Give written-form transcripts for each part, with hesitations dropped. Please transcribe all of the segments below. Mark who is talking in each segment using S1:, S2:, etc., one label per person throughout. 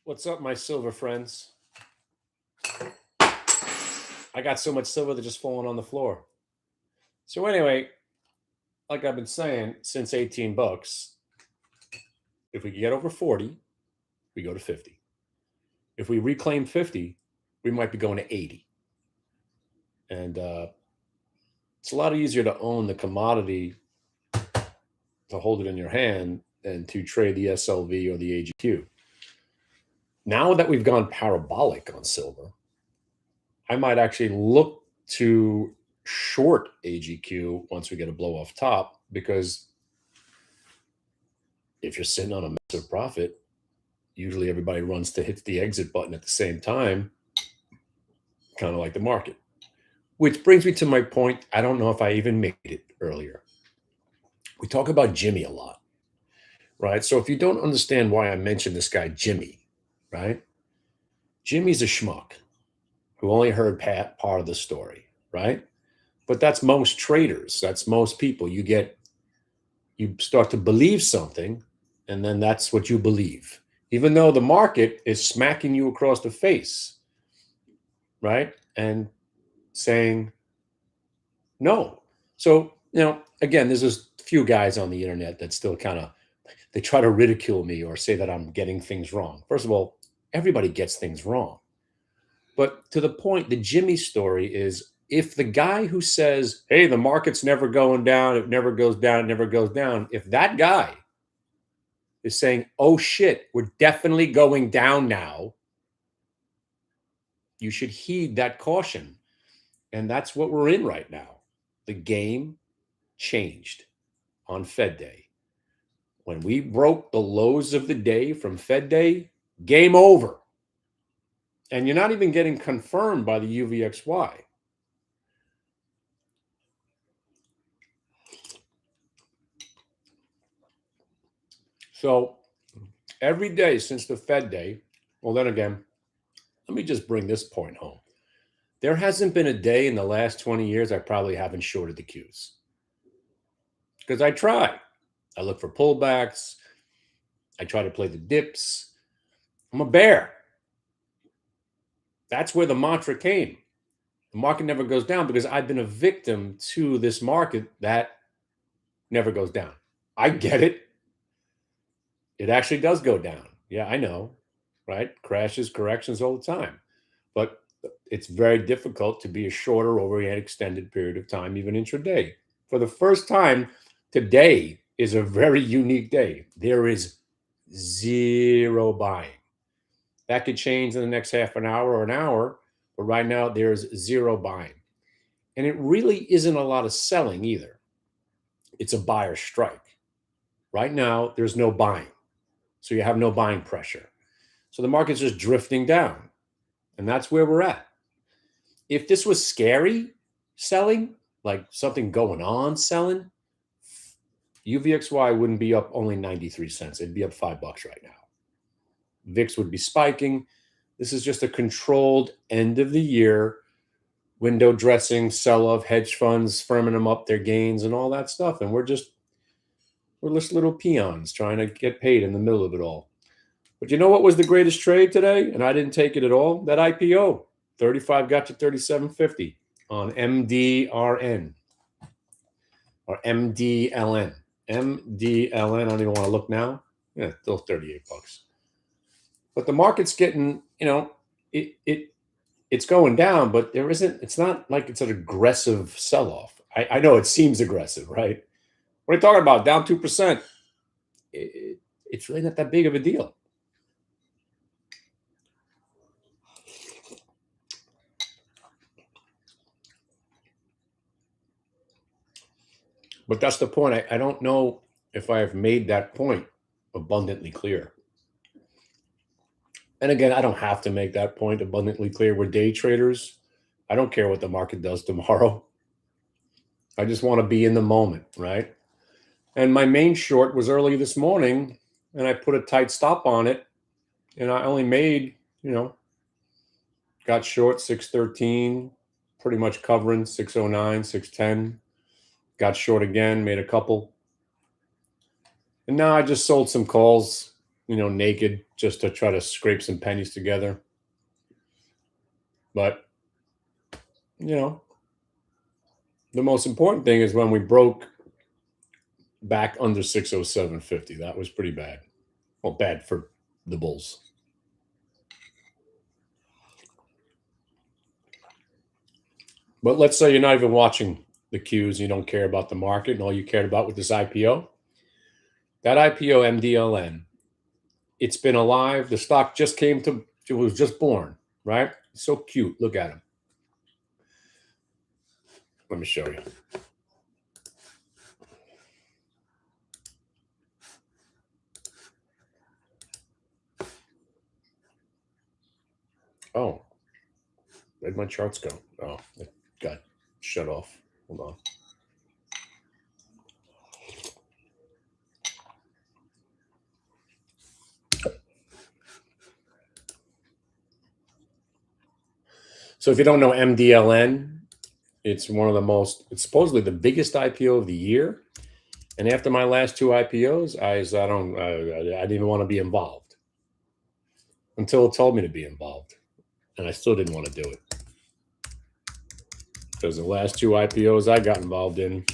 S1: What's up, my silver friends? I got so much silver that just falling on the floor. So anyway, like I've been saying since 18 bucks, if we get over 40, we go to 50. If we reclaim 50, we might be going to 80. And it's a lot easier to own the commodity, to hold it in your hand, than to trade the SLV or the AGQ. Now that we've gone parabolic on silver, I might actually look to short AGQ once we get a blow off top, because if you're sitting on a massive profit, usually everybody runs to hit the exit button at the same time, kind of like the market. Which brings me to my point. I don't know if I even made it earlier. We talk about Jimmy a lot, right? So if you don't understand why I mentioned this guy, Jimmy, right? Jimmy's a schmuck who only heard part of the story, right? But that's most traders. That's most people. You start to believe something, and then that's what you believe, even though the market is smacking you across the face, right? And saying no. So, again, there's this few guys on the internet that still kind of, they try to ridicule me or say that I'm getting things wrong. First of all, everybody gets things wrong. But to the point, the Jimmy story is, if the guy who says, hey, the market's never going down, it never goes down, it never goes down, if that guy is saying, oh shit, we're definitely going down now, you should heed that caution. And that's what we're in right now. The game changed on Fed Day. When we broke the lows of the day from Fed Day, game over. And you're not even getting confirmed by the UVXY. So every day since the Fed Day, well, then again, let me just bring this point home. There hasn't been a day in the last 20 years I probably haven't shorted the Qs. Because I try. I look for pullbacks. I try to play the dips. I'm a bear. That's where the mantra came. The market never goes down because I've been a victim to this market that never goes down. I get it. It actually does go down. Yeah, I know, right? Crashes, corrections all the time. But it's very difficult to be a shorter over an extended period of time, even intraday. For the first time, today is a very unique day. There is zero buying. That could change in the next half an hour or an hour, but right now there's zero buying. And it really isn't a lot of selling either. It's a buyer strike. Right now, there's no buying. So you have no buying pressure. So the market's just drifting down. And that's where we're at. If this was scary selling, like something going on selling, UVXY wouldn't be up only 93 cents. It'd be up $5 right now. VIX would be spiking. This is just a controlled end of the year window dressing, sell off, hedge funds firming them up their gains and all that stuff. And we're just little peons trying to get paid in the middle of it all. But you know what was the greatest trade today? And I didn't take it at all. That IPO. 35 got you 37.50 on MDRN or MDLN. MDLN, I don't even want to look now. Yeah, still 38 bucks. But the market's getting, it's going down, but it's not like it's an aggressive sell-off. I know it seems aggressive, right? What are you talking about? Down 2%. It's really not that big of a deal. But that's the point. I don't know if I have made that point abundantly clear. And again, I don't have to make that point abundantly clear. We're day traders. I don't care what the market does tomorrow. I just want to be in the moment, right? And my main short was early this morning, and I put a tight stop on it, and I only made, got short 613, pretty much covering 609, 610. Got short again, made a couple. And now I just sold some calls, naked just to try to scrape some pennies together. But, the most important thing is when we broke back under 607.50. That was pretty bad. Well, bad for the bulls. But let's say you're not even watching the cues, you don't care about the market, and all you cared about with this IPO. That IPO, MDLN, it's been alive. The stock just it was just born, right? So cute. Look at him. Let me show you. Oh, where'd my charts go? Oh, it got shut off. Hold on. So if you don't know MDLN, it's it's supposedly the biggest IPO of the year. And after my last two IPOs, I didn't even want to be involved until it told me to be involved. And I still didn't want to do it. Because the last two IPOs I got involved in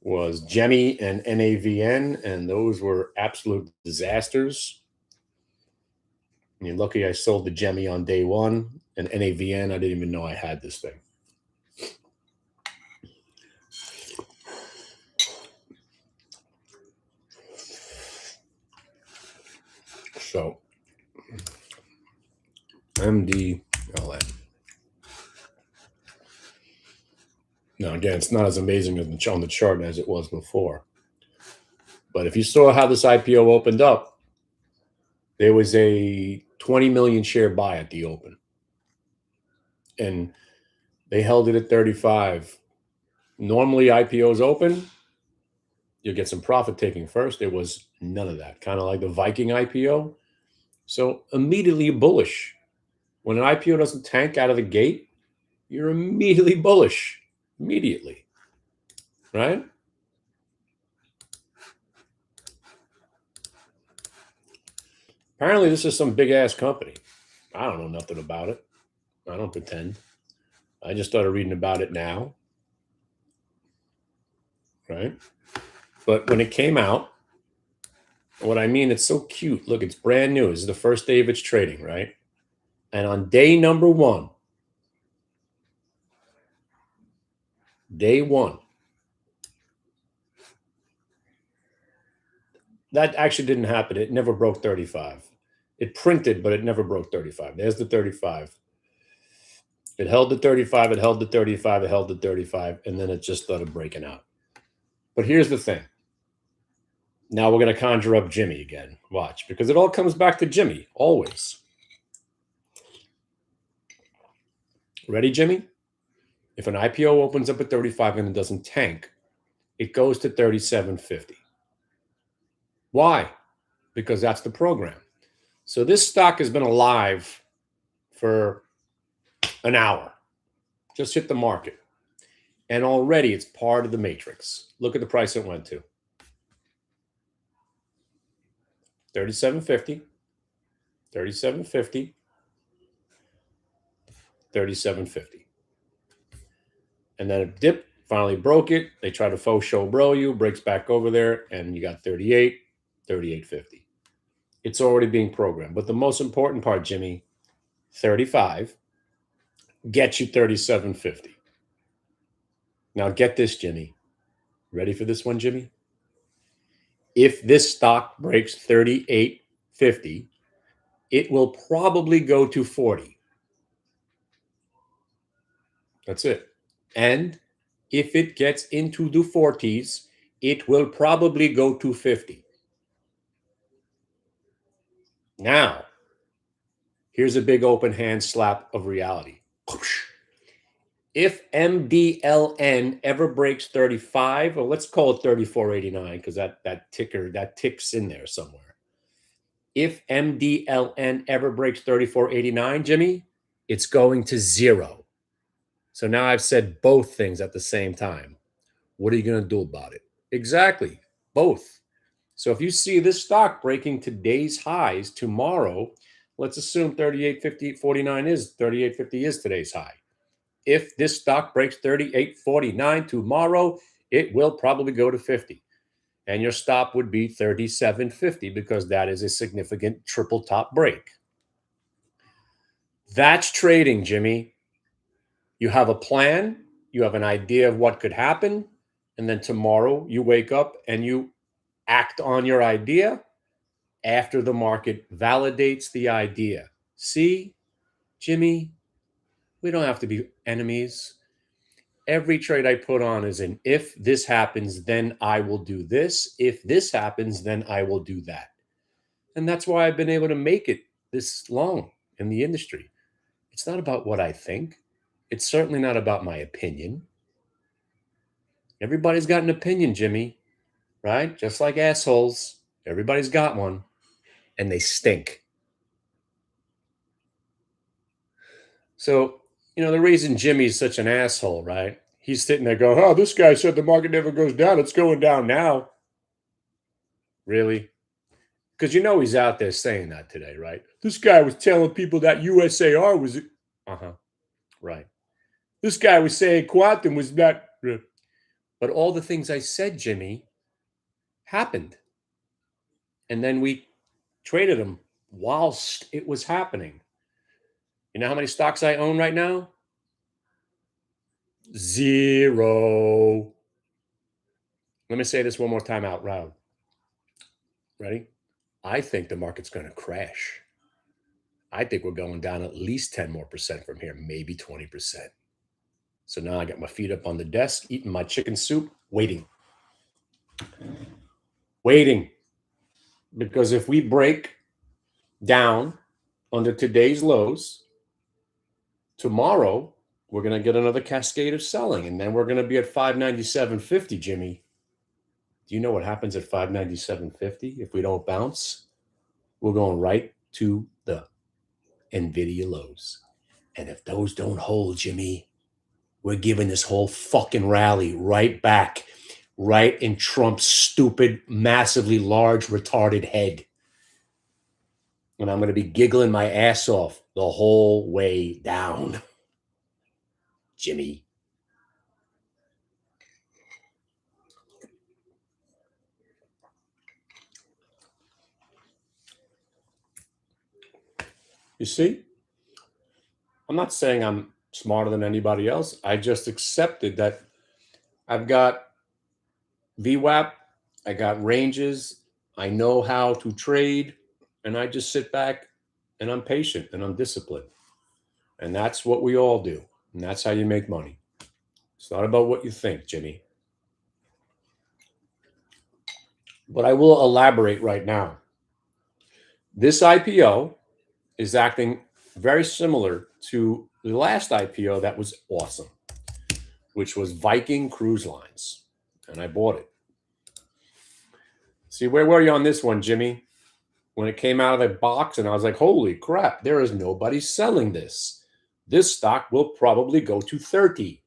S1: was Gemmy and NAVN, and those were absolute disasters. And you're lucky I sold the Gemmy on day one, and NAVN, I didn't even know I had this thing. So, MDLN. Now, again, it's not as amazing on the chart as it was before. But if you saw how this IPO opened up, there was a 20 million share buy at the open. And they held it at 35. Normally, IPOs open, you'll get some profit taking first. There was none of that, kind of like the Viking IPO. So immediately bullish. When an IPO doesn't tank out of the gate, you're immediately bullish. Immediately. Right? Apparently, this is some big-ass company. I don't know nothing about it. I don't pretend. I just started reading about it now. Right? But when it came out, what I mean, it's so cute. Look, it's brand new. This is the first day of its trading, right? And on day number one, that actually didn't happen. It never broke 35. It printed, but it never broke 35. There's the 35. It held the 35, it held the 35, it held the 35, and then it just started breaking out. But here's the thing. Now we're going to conjure up Jimmy again. Watch, because it all comes back to Jimmy, always. Ready, Jimmy? If an IPO opens up at 35 and it doesn't tank, it goes to 37.50. Why? Because that's the program. So this stock has been alive for an hour. Just hit the market. And already it's part of the matrix. Look at the price it went to. 37.50, 37.50, 37.50. And then it dipped, finally broke it. They try to faux show bro you, breaks back over there, and you got 38, 38.50. It's already being programmed. But the most important part, Jimmy, 35 gets you 37.50. Now get this, Jimmy. Ready for this one, Jimmy? If this stock breaks 38.50, it will probably go to 40. That's it. And if it gets into the 40s, it will probably go to 50. Now, here's a big open hand slap of reality. If MDLN ever breaks 35, or let's call it 34.89, because that ticks in there somewhere. If MDLN ever breaks 34.89, Jimmy, it's going to zero. So now I've said both things at the same time. What are you going to do about it? Exactly. Both. So if you see this stock breaking today's highs tomorrow, let's assume 38.50.49 is 38.50 is today's high. If this stock breaks 38.49 tomorrow, it will probably go to 50. And your stop would be 37.50 because that is a significant triple top break. That's trading, Jimmy. You have a plan, you have an idea of what could happen, and then tomorrow you wake up and you act on your idea after the market validates the idea. See, Jimmy, we don't have to be enemies. Every trade I put on is an if this happens, then I will do this. If this happens, then I will do that. And that's why I've been able to make it this long in the industry. It's not about what I think. It's certainly not about my opinion. Everybody's got an opinion, Jimmy, right? Just like assholes. Everybody's got one, and they stink. So, the reason Jimmy's such an asshole, right? He's sitting there going, oh, this guy said the market never goes down. It's going down now. Really? Because he's out there saying that today, right? This guy was telling people that USAR was... Uh-huh. Right. This guy was saying quantum was not... But all the things I said, Jimmy, happened. And then we traded them whilst it was happening. You know how many stocks I own right now? 0. Let me say this one more time out loud. Ready? I think the market's going to crash. I think we're going down at least 10% more from here, maybe 20%. So now I got my feet up on the desk, eating my chicken soup, waiting. Because if we break down under today's lows, tomorrow we're going to get another cascade of selling, and then we're going to be at 597.50, Jimmy. Do you know what happens at 597.50 if we don't bounce? We're going right to the NVIDIA lows. And if those don't hold, Jimmy, we're giving this whole fucking rally right back, right in Trump's stupid, massively large, retarded head. And I'm going to be giggling my ass off the whole way down. Jimmy. You see? I'm not saying I'm smarter than anybody else. I just accepted that I've got VWAP, I got ranges, I know how to trade, and I just sit back and I'm patient and I'm disciplined. And that's what we all do. And that's how you make money. It's not about what you think, Jimmy. But I will elaborate right now. This IPO is acting very similar to the last IPO that was awesome, which was Viking Cruise Lines. And I bought it. See, where were you on this one, Jimmy? When it came out of the box and I was like, holy crap, there is nobody selling this. This stock will probably go to 30.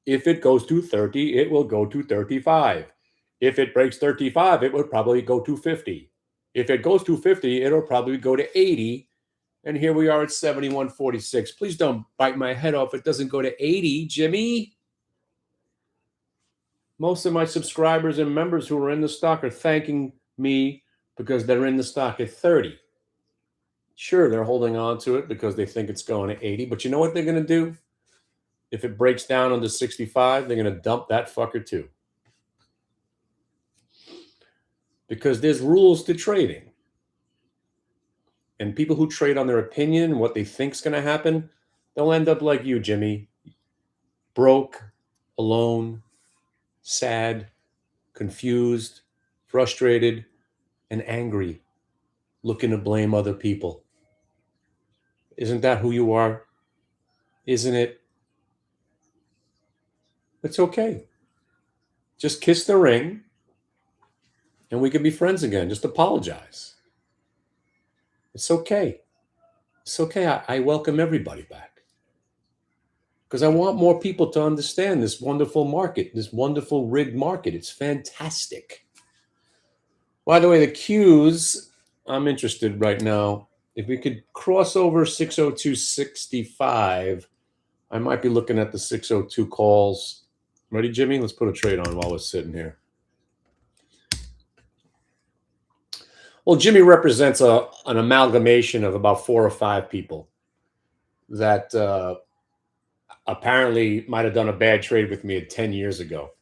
S1: If it goes to 30, it will go to 35. If it breaks 35, it would probably go to 50. If it goes to 50, it'll probably go to 80. And here we are at 71.46. Please don't bite my head off. It doesn't go to 80, Jimmy. Most of my subscribers and members who are in the stock are thanking me because they're in the stock at 30. Sure, they're holding on to it because they think it's going to 80. But you know what they're going to do? If it breaks down under 65, they're going to dump that fucker too. Because there's rules to trading. And people who trade on their opinion and what they think is going to happen, they'll end up like you, Jimmy. Broke, alone, sad, confused, frustrated, and angry, looking to blame other people. Isn't that who you are? Isn't it? It's okay. Just kiss the ring, and we can be friends again. Just apologize. It's okay. It's okay. I welcome everybody back. Because I want more people to understand this wonderful market, this wonderful rigged market. It's fantastic. By the way, the Qs, I'm interested right now. If we could cross over 602.65, I might be looking at the 602 calls. Ready, Jimmy? Let's put a trade on while we're sitting here. Well, Jimmy represents an amalgamation of about 4 or 5 people that apparently might have done a bad trade with me 10 years ago.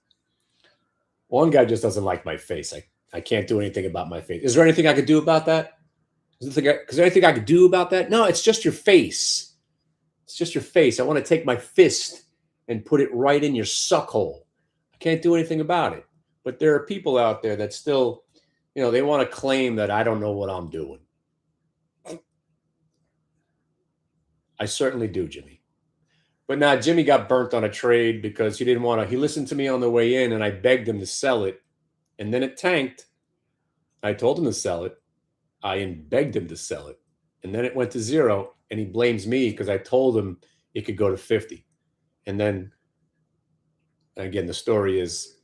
S1: One guy just doesn't like my face. I can't do anything about my face. Is there anything I could do about that? Is there anything I could do about that? No, it's just your face. It's just your face. I want to take my fist and put it right in your suck hole. I can't do anything about it. But there are people out there that still, they want to claim that I don't know what I'm doing. I certainly do, Jimmy. But now Jimmy got burnt on a trade because he didn't want to. He listened to me on the way in, and I begged him to sell it, and then it tanked. I told him to sell it. I begged him to sell it, and then it went to 0, and he blames me because I told him it could go to 50. And then, again, the story is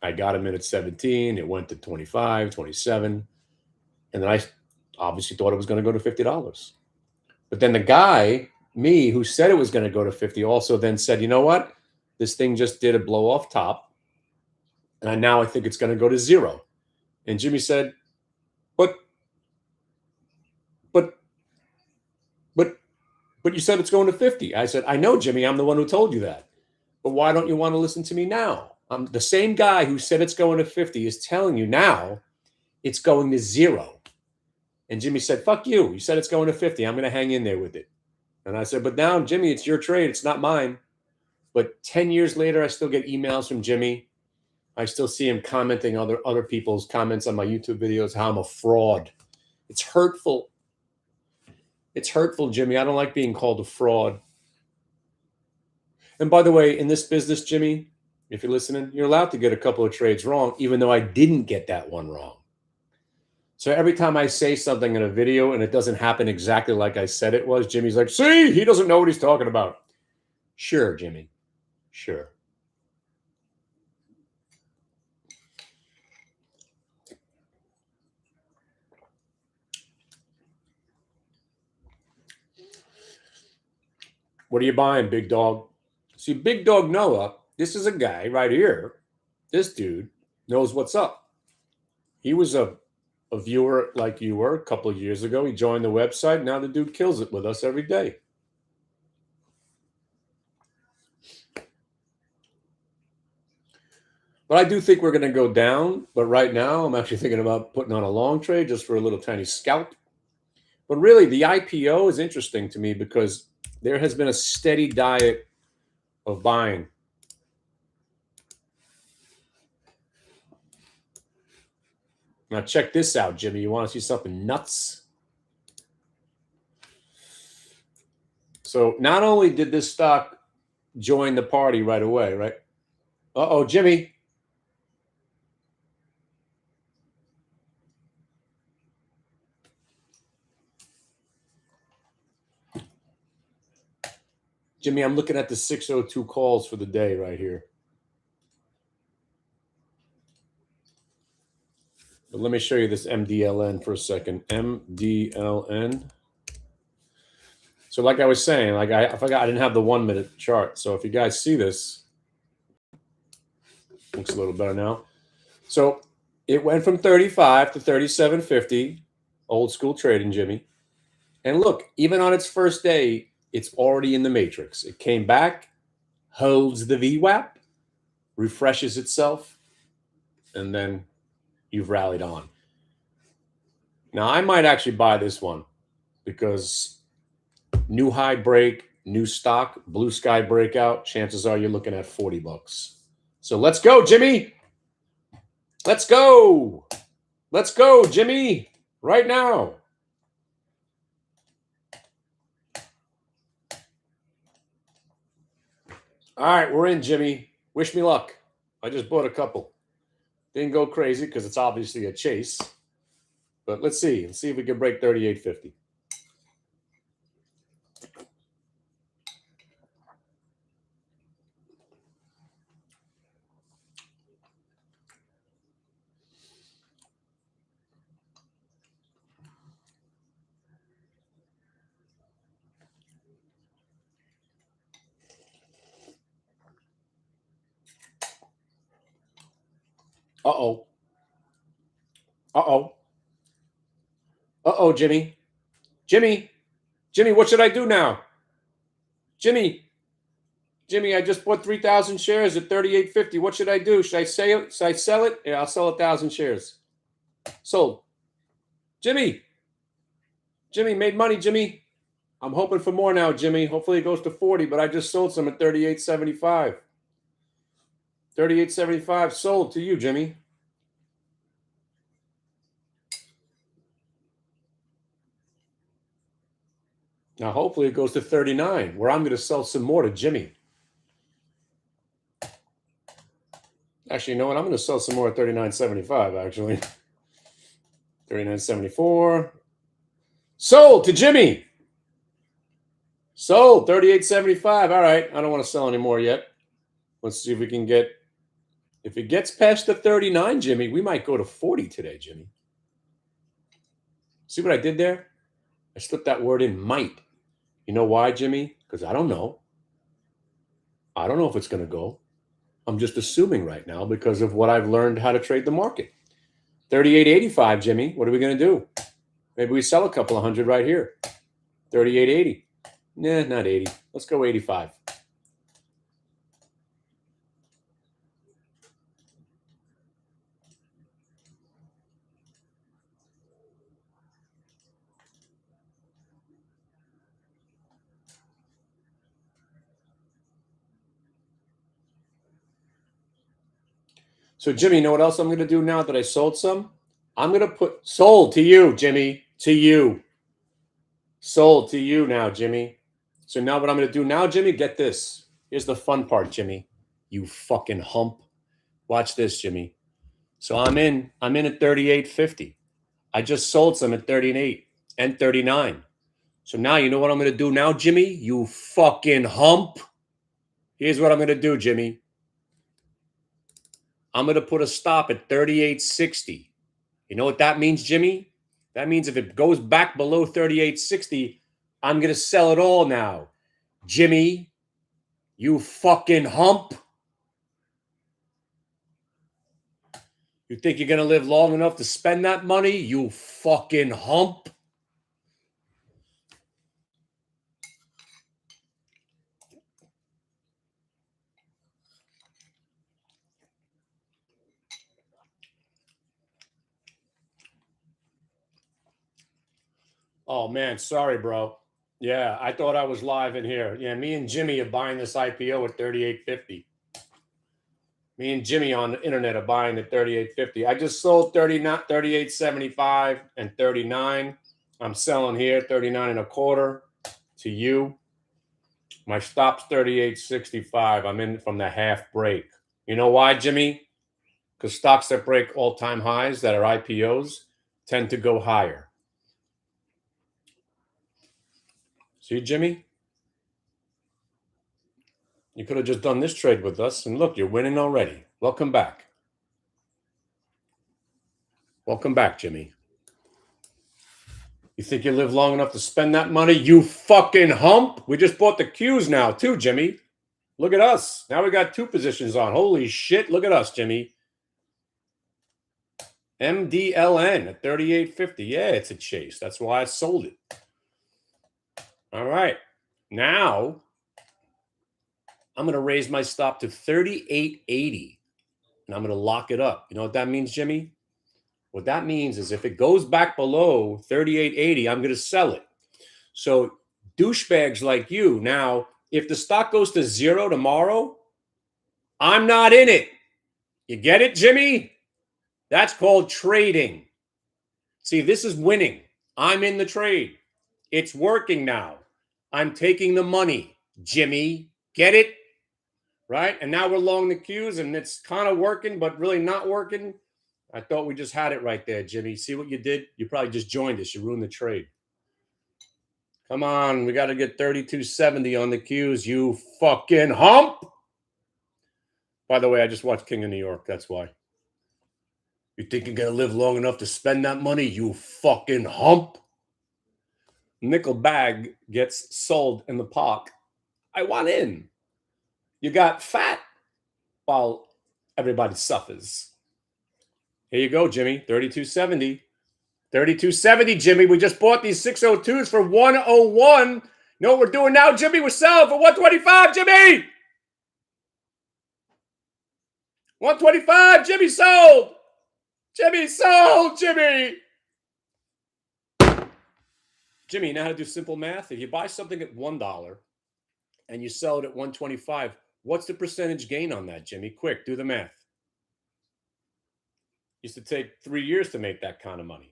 S1: I got him in at 17. It went to 25, 27, and then I obviously thought it was going to go to $50. But then the guy, me, who said it was going to go to 50 also then said, you know what? This thing just did a blow off top. And now I think it's going to go to 0. And Jimmy said, but you said it's going to 50. I said, I know, Jimmy, I'm the one who told you that. But why don't you want to listen to me now? I'm the same guy who said it's going to 50 is telling you now it's going to 0. And Jimmy said, fuck you. You said it's going to 50. I'm going to hang in there with it. And I said, but now, Jimmy, it's your trade. It's not mine. But 10 years later, I still get emails from Jimmy. I still see him commenting other people's comments on my YouTube videos, how I'm a fraud. It's hurtful. It's hurtful, Jimmy. I don't like being called a fraud. And by the way, in this business, Jimmy, if you're listening, you're allowed to get a couple of trades wrong, even though I didn't get that one wrong. So every time I say something in a video and it doesn't happen exactly like I said it was, Jimmy's like, see, he doesn't know what he's talking about. Sure, Jimmy. Sure. What are you buying, big dog? See, Big Dog Noah, this is a guy right here. This dude knows what's up. He was a viewer like you were a couple of years ago. He joined the website. Now the dude kills it with us every day. But I do think we're going to go down. But right now, I'm actually thinking about putting on a long trade just for a little tiny scalp. But really, the IPO is interesting to me because there has been a steady diet of buying. Now, check this out, Jimmy. You want to see something nuts? So not only did this stock join the party right away, right? Uh-oh, Jimmy. Jimmy, I'm looking at the 602 calls for the day right here. But let me show you this MDLN for a second. MDLN. So like I was saying, I forgot I didn't have the 1 minute chart. So if you guys see this, looks a little better now. So it went from 35 to 37.50, old school trading, Jimmy. And look, even on its first day, it's already in the matrix. It came back, holds the VWAP, refreshes itself, and then you've rallied on. Now, I might actually buy this one because new high break, new stock, blue sky breakout, chances are you're looking at $40. So let's go, Jimmy. Let's go. Let's go, Jimmy, right now. All right, we're in, Jimmy. Wish me luck. I just bought a couple. Didn't go crazy because it's obviously a chase. But let's see. Let's see if we can break 38.50. Uh-oh. Uh-oh. Uh-oh, Jimmy. Jimmy. Jimmy, what should I do now? Jimmy. Jimmy, I just bought 3,000 shares at 38.50. What should I do? Should I sell it? Should I sell it? Yeah, I'll sell 1,000 shares. Sold. Jimmy. Jimmy, made money, Jimmy. I'm hoping for more now, Jimmy. Hopefully it goes to 40, but I just sold some at 38.75. 38.75 sold to you, Jimmy. Now, hopefully it goes to 39, where I'm going to sell some more to Jimmy. Actually, you know what? I'm going to sell some more at 39.75, actually. 39.74. Sold to Jimmy. Sold 38.75. All right. I don't want to sell anymore yet. Let's see if we can get, if it gets past the 39, Jimmy, we might go to 40 today, Jimmy. See what I did there? I slipped that word in, might. You know why, Jimmy? Because I don't know. I don't know if it's going to go. I'm just assuming right now because of what I've learned how to trade the market. 38.85, Jimmy. What are we going to do? Maybe we sell a couple of hundred right here. 38.80. Nah, not 80. Let's go 85. So, Jimmy, you know what else I'm going to do now that I sold some? I'm going to put sold to you, Jimmy. To you. Sold to you now, Jimmy. So now what I'm going to do now, Jimmy, get this. Here's the fun part, Jimmy. You fucking hump. Watch this, Jimmy. So I'm in at 38.50. I just sold some at 38 and 39. So now you know what I'm going to do now, Jimmy? You fucking hump. Here's what I'm going to do, Jimmy. I'm going to put a stop at 38.60. You know what that means, Jimmy? That means if it goes back below 38.60, I'm going to sell it all now. Jimmy, you fucking hump. You think you're going to live long enough to spend that money? You fucking hump. Oh, man, sorry, bro. Yeah, I thought I was live in here. Yeah, me and Jimmy are buying this IPO at 38.50. Me and Jimmy on the internet are buying at 38.50. I just sold 38.75 and 39. I'm selling here 39 and a quarter to you. My stop's 38.65. I'm in from the half break. You know why, Jimmy? Because stocks that break all-time highs that are IPOs tend to go higher. See, Jimmy? You could have just done this trade with us, and look, you're winning already. Welcome back. Welcome back, Jimmy. You think you live long enough to spend that money? You fucking hump. We just bought the Qs now, too, Jimmy. Look at us. Now we got two positions on. Holy shit. Look at us, Jimmy. MDLN at 38.50. Yeah, it's a chase. That's why I sold it. All right. Now I'm going to raise my stop to 38.80 and I'm going to lock it up. You know what that means, Jimmy? What that means is if it goes back below 38.80, I'm going to sell it. So douchebags like you, now, if the stock goes to zero tomorrow, I'm not in it. You get it, Jimmy? That's called trading. See, this is winning. I'm in the trade. It's working now. I'm taking the money, Jimmy. Get it? Right? And now we're long the Qs and it's kind of working, but really not working. I thought we just had it right there, Jimmy. See what you did? You probably just joined us. You ruined the trade. Come on. We got to get 32.70 on the Qs. You fucking hump. By the way, I just watched King of New York. That's why. You think you're going to live long enough to spend that money? You fucking hump. Nickel bag gets sold in the park. I want in. You got fat while everybody suffers. Here you go, Jimmy. 32.70. 32.70, Jimmy. We just bought these 602s for 101. You know what we're doing now, Jimmy? We're selling for 125, Jimmy. 125, Jimmy sold. Jimmy sold, Jimmy. Jimmy, you know how to do simple math? If you buy something at $1 and you sell it at 125, what's the percentage gain on that, Jimmy? Quick, do the math. Used to take 3 years to make that kind of money.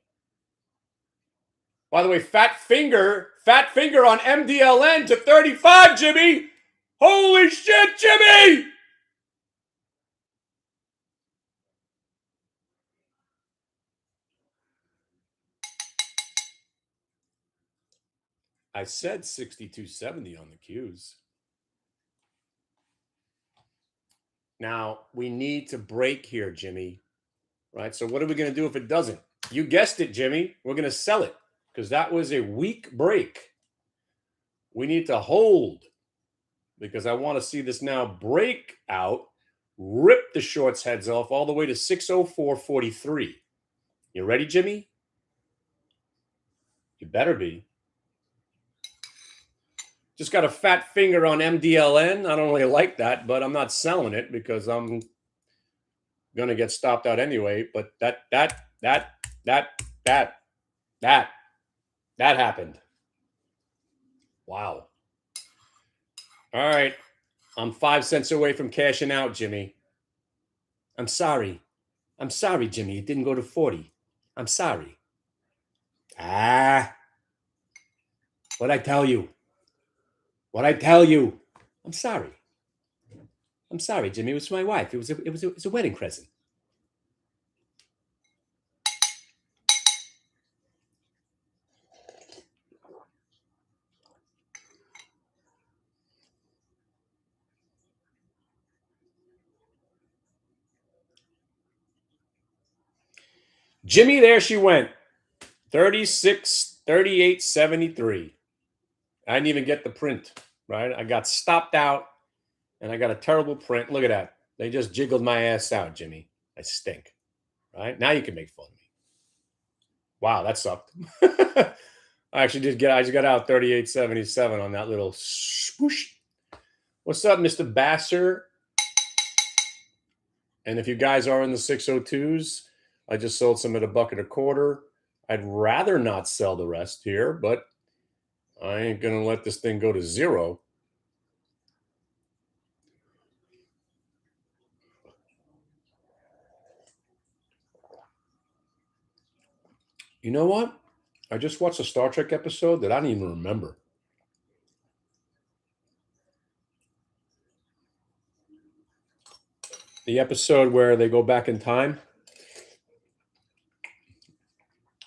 S1: By the way, fat finger on MDLN to 35, Jimmy. Holy shit, Jimmy! I said 62.70 on the Qs. Now, we need to break here, Jimmy. Right? So what are we going to do if it doesn't? You guessed it, Jimmy. We're going to sell it because that was a weak break. We need to hold because I want to see this now break out, rip the shorts heads off all the way to 604.43. You ready, Jimmy? You better be. Just got a fat finger on MDLN. I don't really like that, but I'm not selling it because I'm going to get stopped out anyway. But that happened. Wow. All right. I'm 5 cents away from cashing out, Jimmy. I'm sorry. I'm sorry, Jimmy. It didn't go to 40. I'm sorry. What'd I tell you? What'd I tell you? I'm sorry. I'm sorry, Jimmy. It was my wife. It was a wedding present. Jimmy, there she went. 38.73. I didn't even get the print, right? I got stopped out and I got a terrible print. Look at that. They just jiggled my ass out, Jimmy. I stink. Right? Now you can make fun of me. Wow, that sucked. I just got out 38.77 on that little swoosh. What's up, Mr. Basser? And if you guys are in the 602s, I just sold some at $1.25. I'd rather not sell the rest here, but I ain't going to let this thing go to zero. You know what? I just watched a Star Trek episode that I don't even remember. The episode where they go back in time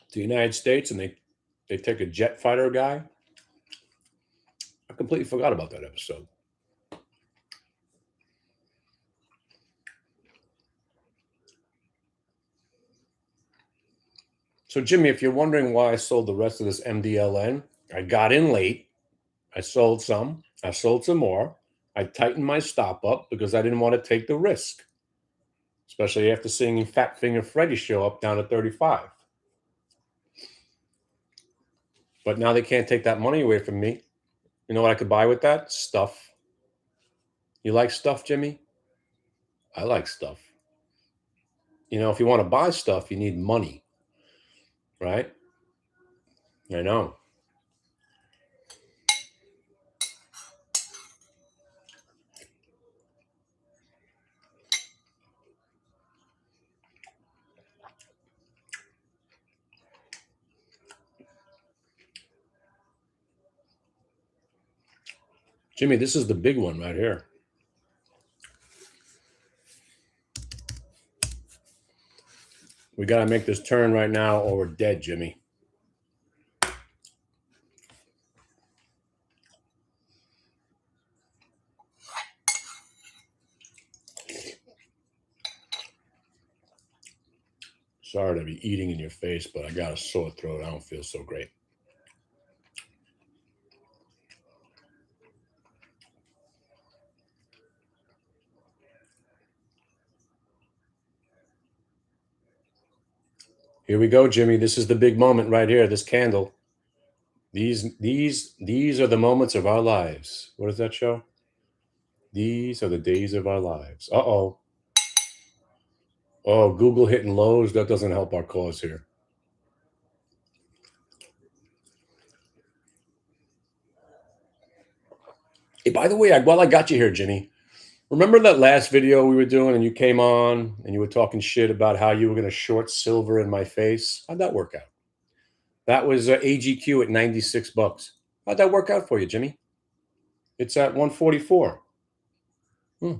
S1: to the United States and they take a jet fighter guy. I completely forgot about that episode. So, Jimmy, if you're wondering why I sold the rest of this MDLN, I got in late. I sold some. I sold some more. I tightened my stop up because I didn't want to take the risk, especially after seeing Fat Finger Freddy show up down to 35. But now they can't take that money away from me. You know what I could buy with that? Stuff. You like stuff, Jimmy? I like stuff. You know, if you want to buy stuff, you need money, right? I know. Jimmy, this is the big one right here. We got to make this turn right now or we're dead, Jimmy. Sorry to be eating in your face, but I got a sore throat. I don't feel so great. Here we go, Jimmy. This is the big moment right here. This candle. These are the moments of our lives. What does that show? These are the days of our lives. Uh-oh. Oh, Google hitting lows. That doesn't help our cause here. Hey, by the way, while I got you here, Jimmy, remember that last video we were doing and you came on and you were talking shit about how you were going to short silver in my face? How'd that work out? That was AGQ at 96 bucks. How'd that work out for you, Jimmy? It's at 144. Yeah,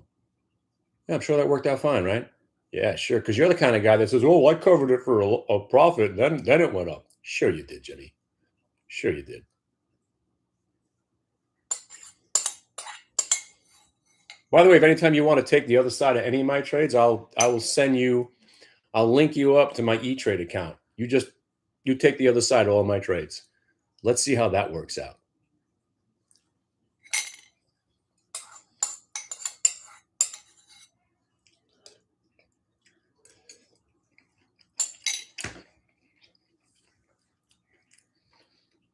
S1: I'm sure that worked out fine, right? Yeah, sure. Because you're the kind of guy that says, "Oh, I covered it for a profit, then it went up." Sure, you did, Jimmy. Sure, you did. By the way, if anytime you want to take the other side of any of my trades, I will send you. I'll link you up to my E-Trade account. You take the other side of all my trades. Let's see how that works out.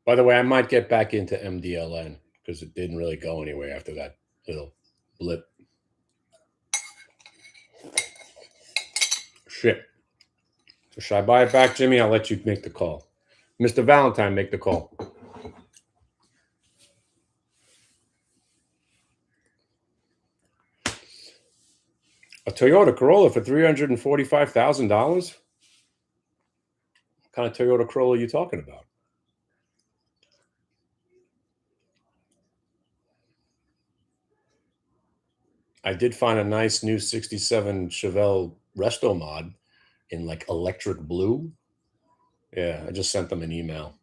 S1: By the way, I might get back into MDLN because it didn't really go anywhere after that little blip. Shit. So should I buy it back, Jimmy? I'll let you make the call. Mr. Valentine, make the call. A Toyota Corolla for $345,000? What kind of Toyota Corolla are you talking about? I did find a nice new 67 Chevelle Resto mod in like electric blue. Yeah, I just sent them an email.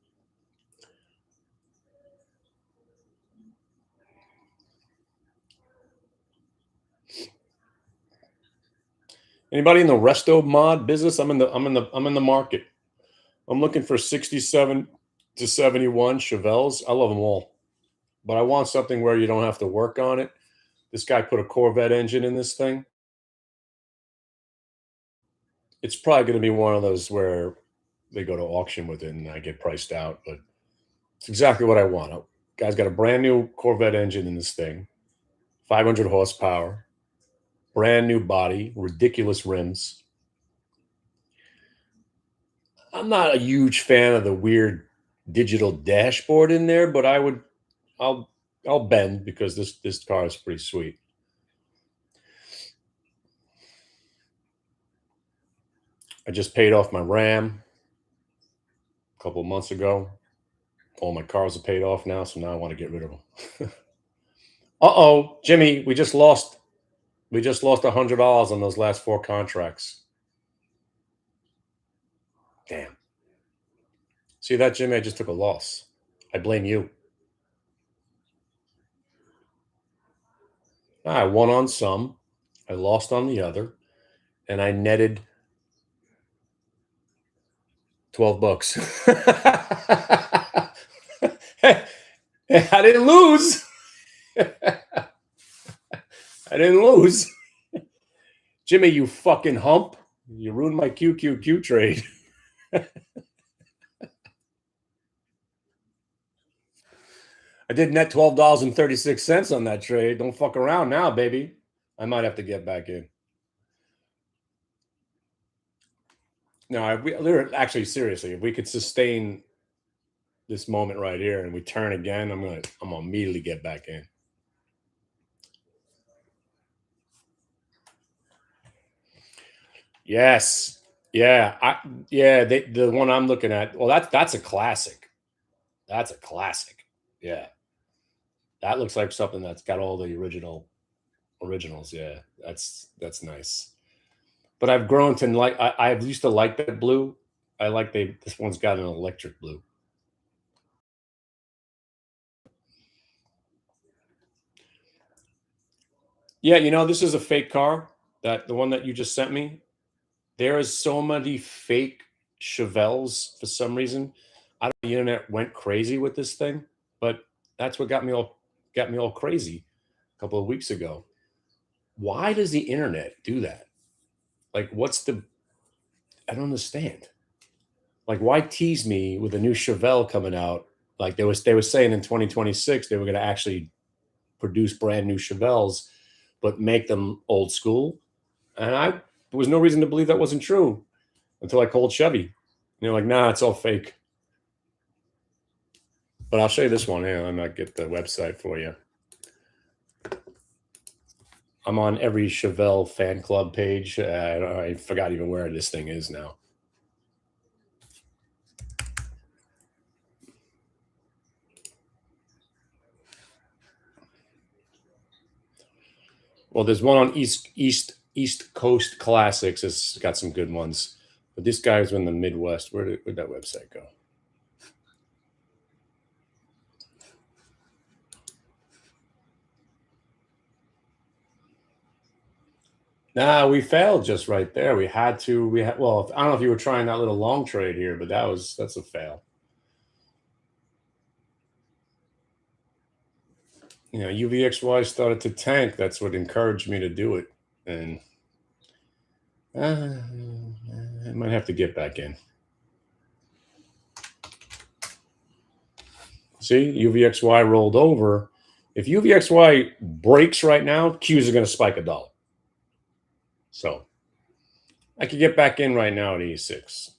S1: Anybody in the resto mod business? I'm in the market. I'm looking for 67 to 71 Chevelles. I love them all. But I want something where you don't have to work on it. This guy put a Corvette engine in this thing. It's probably going to be one of those where they go to auction with it and I get priced out, but it's exactly what I want. Guy's got a brand new Corvette engine in this thing, 500 horsepower, brand new body, ridiculous rims. I'm not a huge fan of the weird digital dashboard in there, but I'll bend because this car is pretty sweet. I just paid off my Ram a couple of months ago. All my cars are paid off now, so now I want to get rid of them. Uh-oh, Jimmy, we just lost $100 on those last 4 contracts. Damn. See that, Jimmy? I just took a loss. I blame you. I won on some, I lost on the other, and I netted 12 bucks. I didn't lose. I didn't lose. Jimmy, you fucking hump. You ruined my QQQ trade. I did net $12.36 on that trade. Don't fuck around now, baby. I might have to get back in. No, actually, seriously, if we could sustain this moment right here and we turn again, I'm gonna immediately get back in. Yes. Yeah. The one I'm looking at. Well, that's a classic. That's a classic. Yeah. That looks like something that's got all the originals. Yeah. That's nice. But I've grown to like I used to like that blue. I like this one's got an electric blue. Yeah, this is a fake car. The one that you just sent me. There is so many fake Chevelles for some reason. I don't know, the internet went crazy with this thing, but that's what got me all crazy a couple of weeks ago. Why does the internet do that? Like, I don't understand. Like, why tease me with a new Chevelle coming out? Like they were saying in 2026 they were going to actually produce brand new Chevelles, but make them old school. And there was no reason to believe that wasn't true until I called Chevy. And they're like, nah, it's all fake. But I'll show you this one here. I might get the website for you. I'm on every Chevelle fan club page. I forgot even where this thing is now. Well, there's one on East Coast Classics. It's got some good ones. But this guy's in the Midwest. Where'd that website go? Nah, we failed just right there. We had to. Well, I don't know if you were trying that little long trade here, but that's a fail. You know, UVXY started to tank. That's what encouraged me to do it, and I might have to get back in. See, UVXY rolled over. If UVXY breaks right now, Qs are going to spike $1. So I could get back in right now at 86.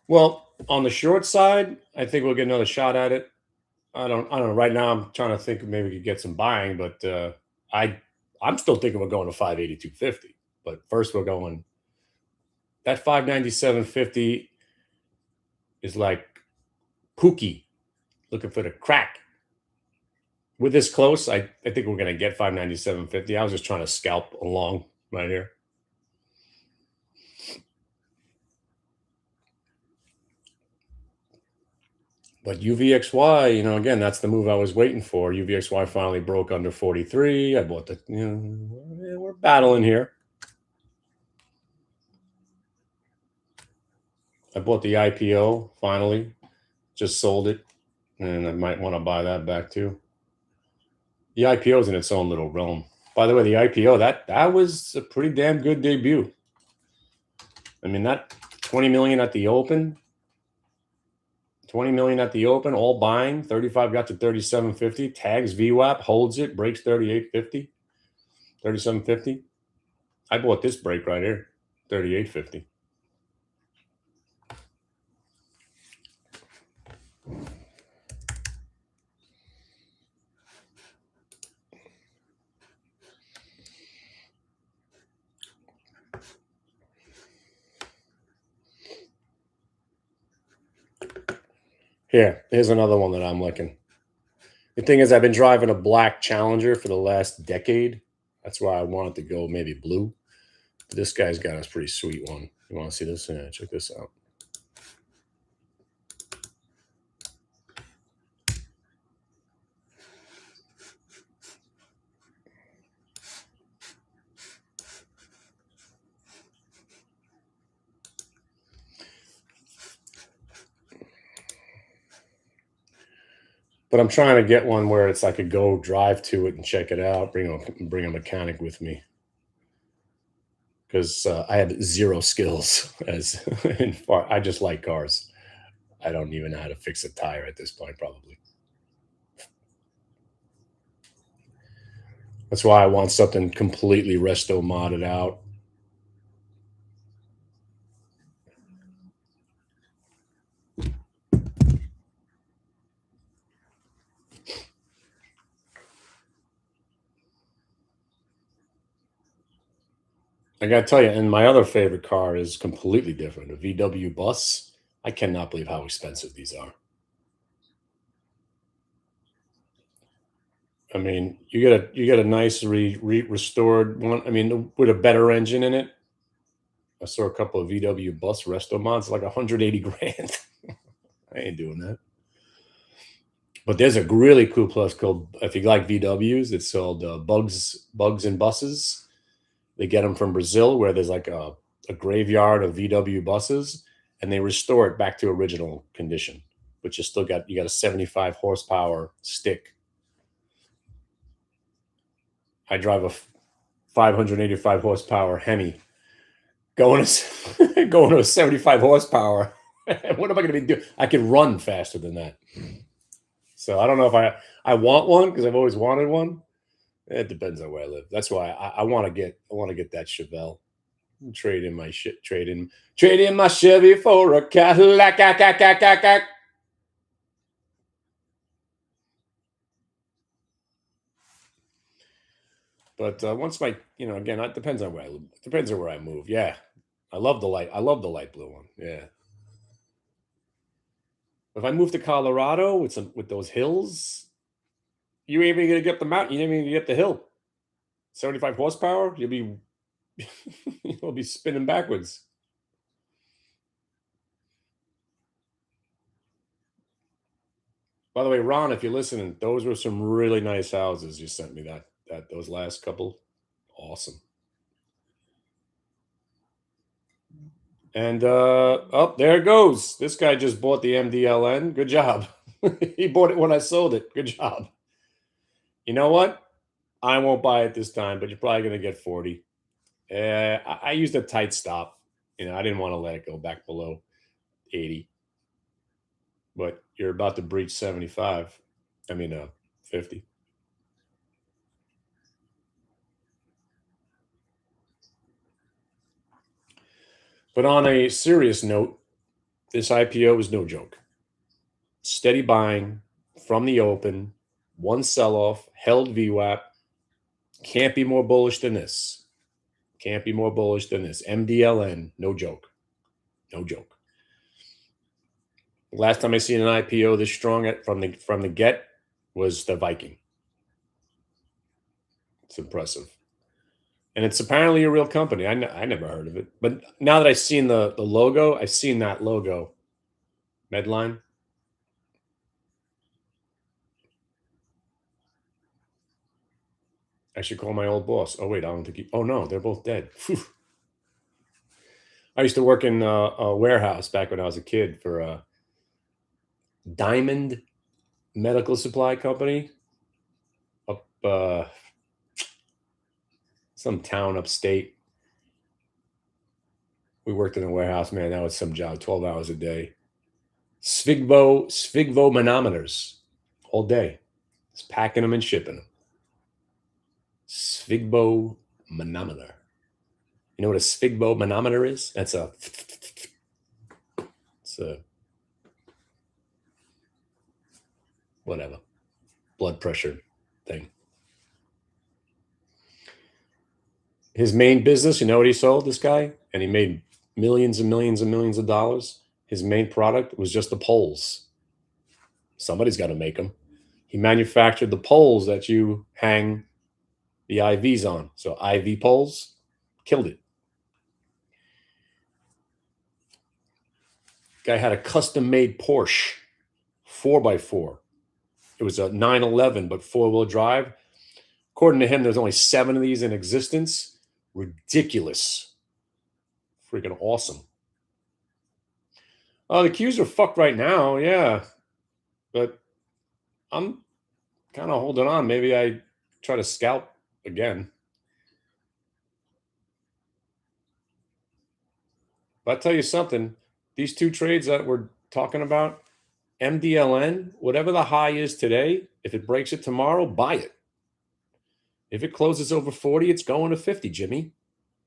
S1: Well, on the short side, I think we'll get another shot at it. I don't know. Right now, I'm trying to think maybe we could get some buying, but I'm still thinking we're going to 582.50. But first, we're going that 597.50 is like Pookie looking for the crack. With this close, I think we're going to get 597.50. I was just trying to scalp along right here. But UVXY, again, that's the move I was waiting for. UVXY finally broke under 43. I bought we're battling here. I bought the IPO finally, just sold it, and I might want to buy that back too. The IPO is in its own little realm. By the way, the IPO, that was a pretty damn good debut. I mean, that 20 million at the open, 20 million at the open, all buying. 35 got to 37.50. Tags VWAP, holds it, breaks 38.50, 37.50. I bought this break right here, 38.50. Here's another one that I'm looking. The thing is, I've been driving a black Challenger for the last decade. That's why I wanted to go maybe blue. But this guy's got a pretty sweet one. You want to see this? Yeah, check this out. But I'm trying to get one where it's I could go drive to it and check it out, bring a mechanic with me. Because I have zero skills I just like cars. I don't even know how to fix a tire at this point, probably. That's why I want something completely resto modded out. I gotta tell you, and my other favorite car is completely different. A VW bus. I cannot believe how expensive these are. I mean, you get a nice restored one. I mean, with a better engine in it. I saw a couple of VW bus resto mods, like 180 grand. I ain't doing that. But there's a really cool plus called, if you like VWs, it's called Bugs and Buses. They get them from Brazil, where there's like a graveyard of VW buses, and they restore it back to original condition. but you got a 75 horsepower stick. I drive a 585 horsepower Hemi going to a 75 horsepower. What am I going to be doing? I can run faster than that. So I don't know if I want one because I've always wanted one. It depends on where I live. That's why I want to get that Chevelle. Trade in my shit. Trade in my Chevy for a Cadillac. But once again, it depends on where I live. Depends on where I move. Yeah, I love the light blue one. Yeah. If I move to Colorado with those hills, you ain't even gonna get the mountain. You ain't even gonna get the hill. 75 horsepower. You'll be spinning backwards. By the way, Ron, if you're listening, those were some really nice houses you sent me. Those last couple, awesome. And there it goes. This guy just bought the MDLN. Good job. He bought it when I sold it. Good job. You know what? I won't buy it this time, but you're probably going to get 40. I used a tight stop. I didn't want to let it go back below 80. But you're about to breach 75. 50. But on a serious note, this IPO is no joke. Steady buying from the open, one sell-off, held VWAP. Can't be more bullish than this. MDLN, no joke. No joke. Last time I seen an IPO this strong from the get was the Viking. It's impressive. And it's apparently a real company. I never heard of it. But now that I've seen the logo, I've seen that logo. Medline. I should call my old boss. Oh, wait, I don't think oh, no, they're both dead. Whew. I used to work in a warehouse back when I was a kid for a Diamond Medical Supply Company up some town upstate. We worked in a warehouse, man. That was some job, 12 hours a day. Svigvo manometers all day. Just packing them and shipping them. Svigvo manometer. You know what a Svigvo manometer is? It's a whatever blood pressure thing. His main business, you know what he sold, this guy? And he made millions and millions and millions of dollars. His main product was just the poles. Somebody's got to make them. He manufactured the poles that you hang the IVs on. So IV poles, killed it. Guy had a custom-made Porsche 4x4. It was a 911, but four-wheel drive. According to him, there's only 7 of these in existence. Ridiculous. Freaking awesome. Oh, the Qs are fucked right now, yeah. But I'm kind of holding on. Maybe I try to scalp again. But I'll tell you something. These 2 trades that we're talking about, MDLN, whatever the high is today, if it breaks it tomorrow, buy it. If it closes over 40, it's going to 50, Jimmy.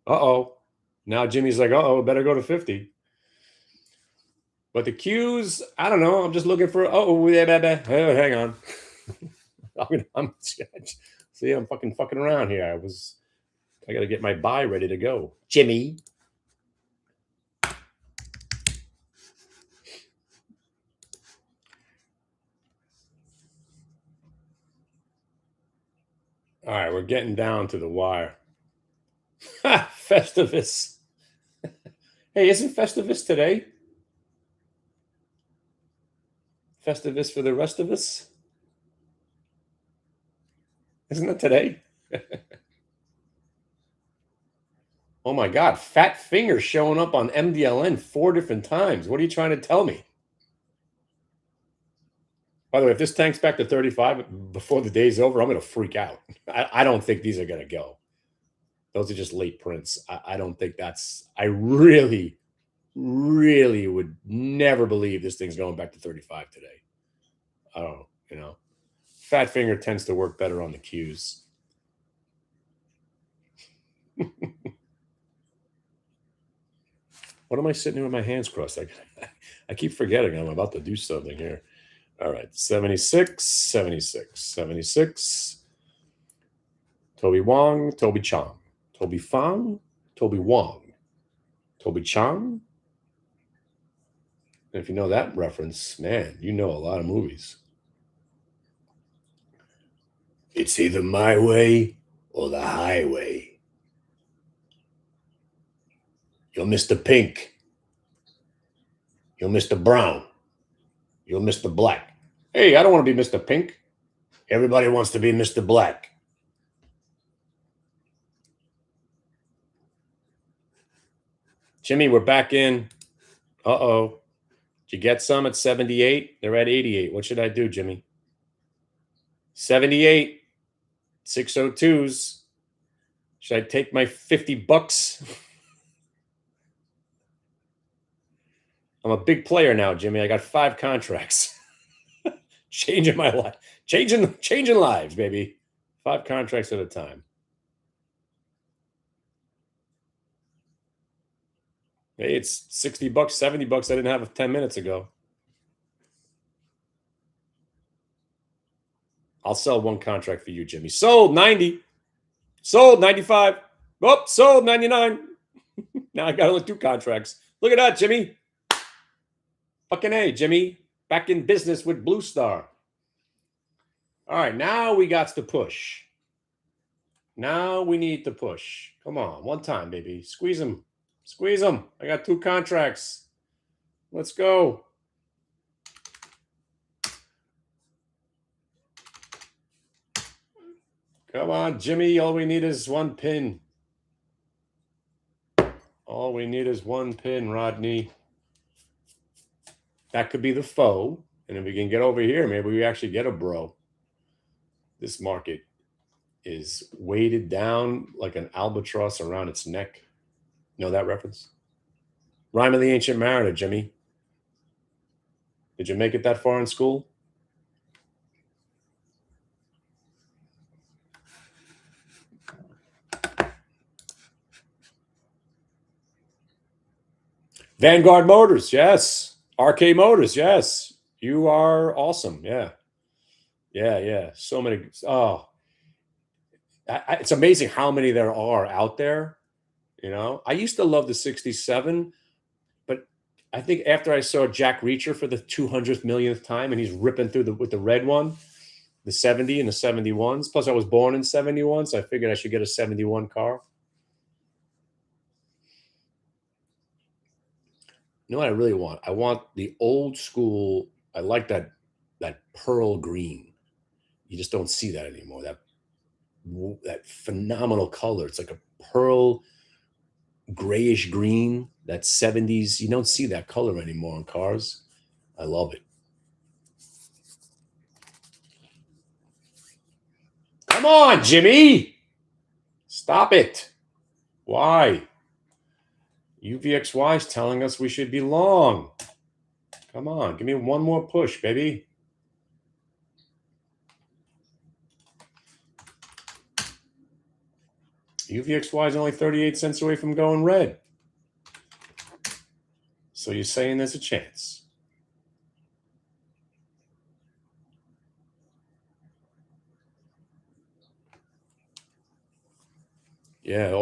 S1: Uh-oh. Now Jimmy's like, uh-oh, better go to 50. But the Qs, I don't know. I'm just looking for, hang on. I'm fucking around here. I got to get my buy ready to go. Jimmy. All right, we're getting down to the wire. Festivus. Hey, isn't Festivus today? Festivus for the rest of us? Isn't it today? Oh my God, fat finger showing up on MDLN 4 different times. What are you trying to tell me? By the way, if this tanks back to 35 before the day's over, I'm going to freak out. I don't think these are going to go. Those are just late prints. I don't think that's. I really, really would never believe this thing's going back to 35 today. I don't know. Fat finger tends to work better on the cues. What am I sitting here with my hands crossed? I keep forgetting I'm about to do something here. All right, 76, 76, 76. Toby Wong, Toby Chong. Toby Fang, Toby Wong. Toby Chong. And if you know that reference, man, you know a lot of movies. It's either my way or the highway. You're Mr. Pink. You're Mr. Brown. You're Mr. Black. Hey, I don't want to be Mr. Pink. Everybody wants to be Mr. Black. Jimmy, we're back in. Uh-oh. Did you get some at 78? They're at 88. What should I do, Jimmy? 78. 602s. Should I take my $50? I'm a big player now, Jimmy. I got 5 contracts. Changing my life. Changing lives, baby. 5 contracts at a time. Hey, it's $60, $70 I didn't have 10 minutes ago. I'll sell 1 contract for you, Jimmy. Sold 90. Sold 95. Oh, sold 99. Now I got only 2 contracts. Look at that, Jimmy. Fucking A, Jimmy. Back in business with Blue Star. All right, now we got to push. Now we need to push. Come on, one time, baby. Squeeze them. Squeeze them. I got 2 contracts. Let's go. Come on, Jimmy. All we need is 1 pin. All we need is 1 pin, Rodney. That could be the foe. And if we can get over here, maybe we actually get a bro. This market is weighted down like an albatross around its neck. Know that reference? Rhyme of the Ancient Mariner, Jimmy. Did you make it that far in school? Vanguard Motors, yes. RK Motors, yes. You are awesome. Yeah. Yeah. So many. Oh, it's amazing how many there are out there. I used to love the 67, but I think after I saw Jack Reacher for the 200th millionth time, and he's ripping through with the red one, the 70 and the 71s. Plus, I was born in 71, so I figured I should get a 71 car. You know what I really want? I want the old school. I like that pearl green. You just don't see that anymore. That phenomenal color. It's like a pearl grayish green. That 70s. You don't see that color anymore on cars. I love it. Come on, Jimmy. Stop it. Why? UVXY is telling us we should be long. Come on, give me one more push, baby. UVXY is only 38 cents away from going red. So you're saying there's a chance. Yeah.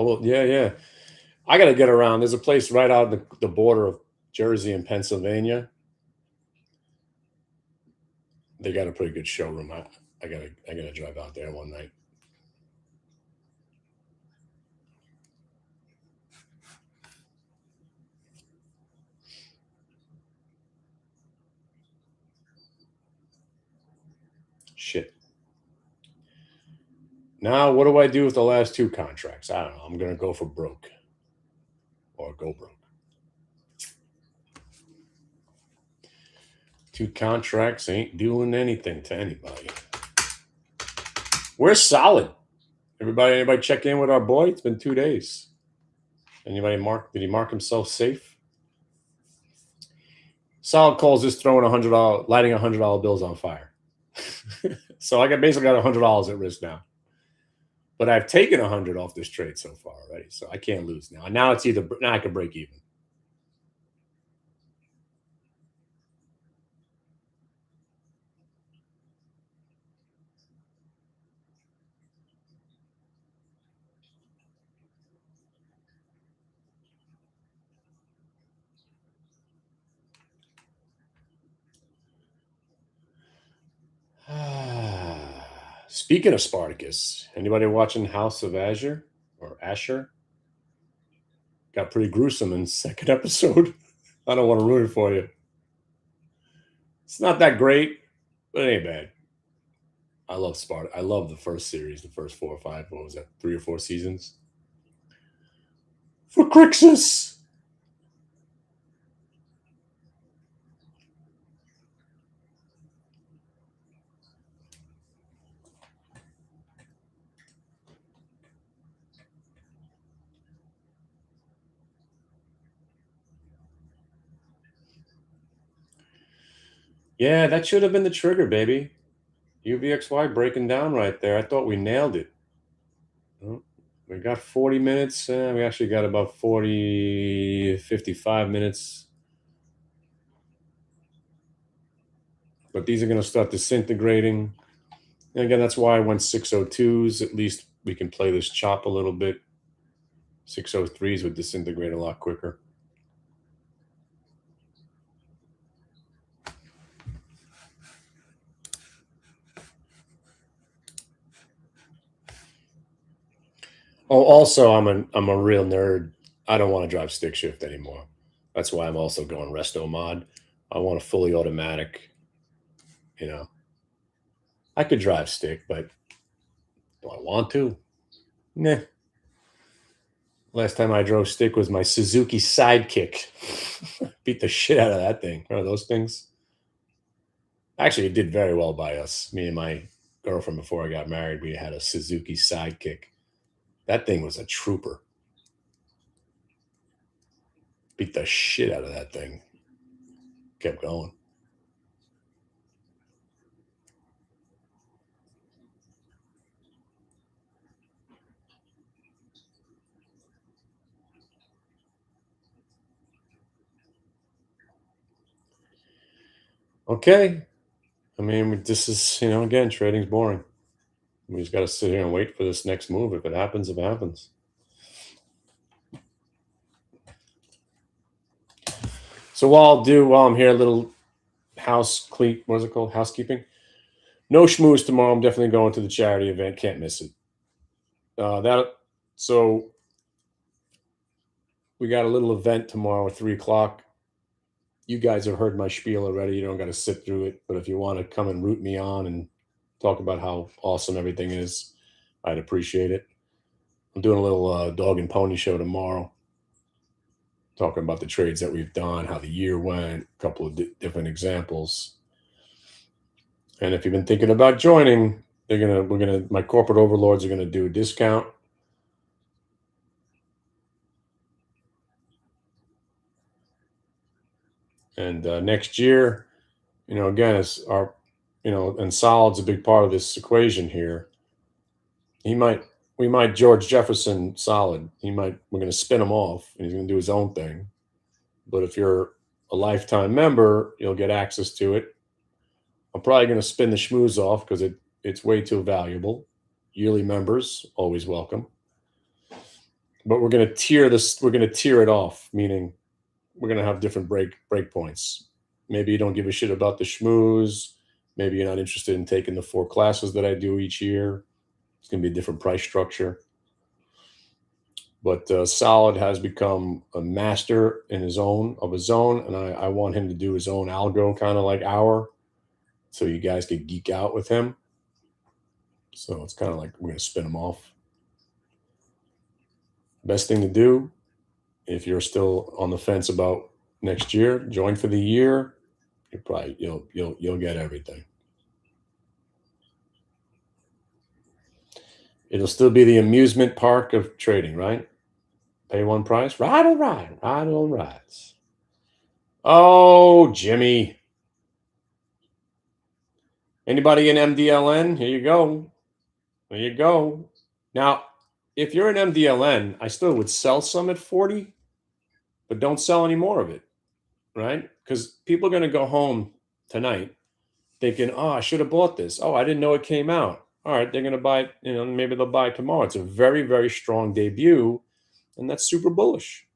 S1: I got to get around. There's a place right out on the border of Jersey and Pennsylvania. They got a pretty good showroom. I gotta drive out there one night. Shit. Now, what do I do with the last 2 contracts? I don't know. I'm gonna go for broke. Or go broke. 2 contracts ain't doing anything to anybody. We're solid. Anybody check in with our boy? It's been 2 days. Did he mark himself safe? Solid calls just throwing lighting $100 bills on fire. So I basically got $100 at risk now. But I've taken 100 off this trade so far already, so I can't lose now. Now I can break even. Speaking of Spartacus, anybody watching House of Azure or Asher? Got pretty gruesome in the second episode. I don't want to ruin it for you. It's not that great, but it ain't bad. I love Sparta. I love the first series, the first 4 or 5. What was that? 3 or 4 seasons? For Crixus! Yeah, that should have been the trigger, baby. UVXY breaking down right there. I thought we nailed it. Oh, we got 40 minutes. We actually got about 55 minutes. But these are going to start disintegrating. And again, that's why I went 602s. At least we can play this chop a little bit. 603s would disintegrate a lot quicker. Oh, also, I'm a real nerd. I don't want to drive stick shift anymore. That's why I'm also going resto mod. I want a fully automatic. You know, I could drive stick, but do I want to? Nah. Last time I drove stick was my Suzuki Sidekick. Beat the shit out of that thing. Remember those things? Actually, it did very well by us. Me and my girlfriend before I got married, we had a Suzuki Sidekick. That thing was a trooper. Beat the shit out of that thing. Kept going. Okay. I mean, this is, again, trading's boring. We just got to sit here and wait for this next move. If it happens, it happens. So while I'm here, a little what is it called? Housekeeping. No schmooze tomorrow. I'm definitely going to the charity event. Can't miss it. So we got a little event tomorrow at 3:00. You guys have heard my spiel already. You don't got to sit through it. But if you want to come and root me on and talk about how awesome everything is, I'd appreciate it. I'm doing a little dog and pony show tomorrow, talking about the trades that we've done, how the year went, a couple of different examples. And if you've been thinking about joining, my corporate overlords are gonna do a discount. And next year, again, it's and Solid's a big part of this equation here. We might George Jefferson Solid. We're going to spin him off, and he's going to do his own thing. But if you're a lifetime member, you'll get access to it. I'm probably going to spin the schmooze off because it's way too valuable. Yearly members always welcome. But we're going to tier this. We're going to tier it off, meaning we're going to have different break points. Maybe you don't give a shit about the schmooze. Maybe you're not interested in taking the 4 classes that I do each year. It's going to be a different price structure. But Solid has become a master of his own, and I want him to do his own algo, kind of like Hour, so you guys could geek out with him. So it's kind of like we're going to spin him off. Best thing to do, if you're still on the fence about next year, join for the year. you'll get everything. It'll still be the amusement park of trading, right? Pay one price, ride or ride, ride or rides. Oh, Jimmy. Anybody in MDLN? Here you go. There you go. Now, if you're in MDLN, I still would sell some at 40, but don't sell any more of it, right? Because people are going to go home tonight thinking, oh, I should have bought this. Oh, I didn't know it came out. All right, they're going to buy it, maybe they'll buy it tomorrow. It's a very, very strong debut, and that's super bullish.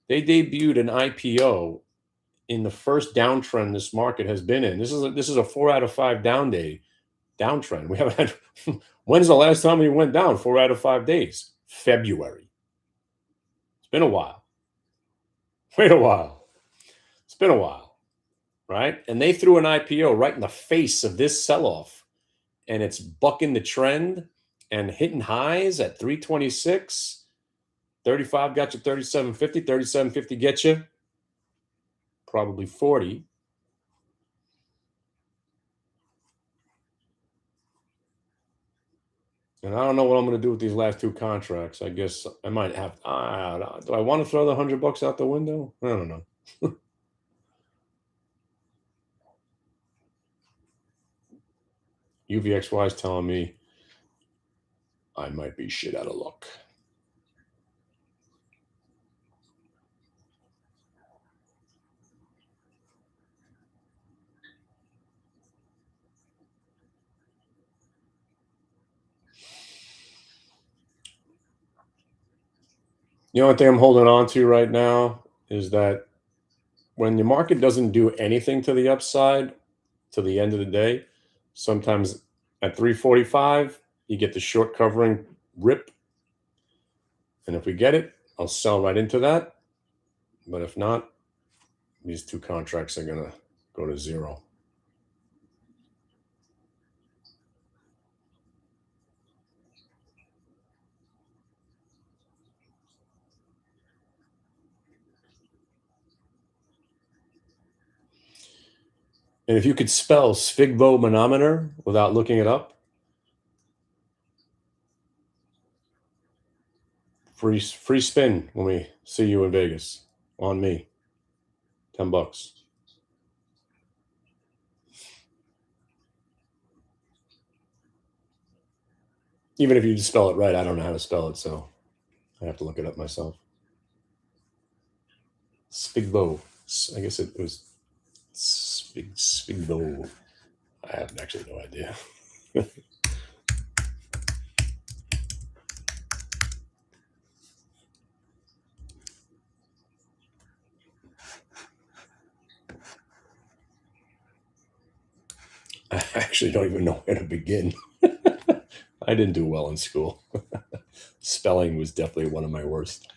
S1: They debuted an IPO in the first downtrend this market has been in. This is a 4 out of 5 downtrend. We haven't had. When's the last time we went down 4 out of 5 days? February. It's been a while. Wait a while. It's been a while, right? And they threw an IPO right in the face of this sell-off, and it's bucking the trend and hitting highs at 326. 35 got you 37.50. 37.50 gets you probably 40. And I don't know what I'm going to do with these last 2 contracts. I guess I might have. Do I want to throw the $100 out the window? I don't know. UVXY is telling me I might be shit out of luck. The only thing I'm holding on to right now is that when the market doesn't do anything to the upside to the end of the day, sometimes at 345, you get the short covering rip. And if we get it, I'll sell right into that. But if not, these 2 contracts are going to go to zero. And if you could spell sphygmomanometer without looking it up, free spin when we see you in Vegas on me. $10. Even if you just spell it right, I don't know how to spell it, so I have to look it up myself. Sphygmo. I guess it was Sphygmo. I have actually no idea. I actually don't even know where to begin. I didn't do well in school. Spelling was definitely one of my worst.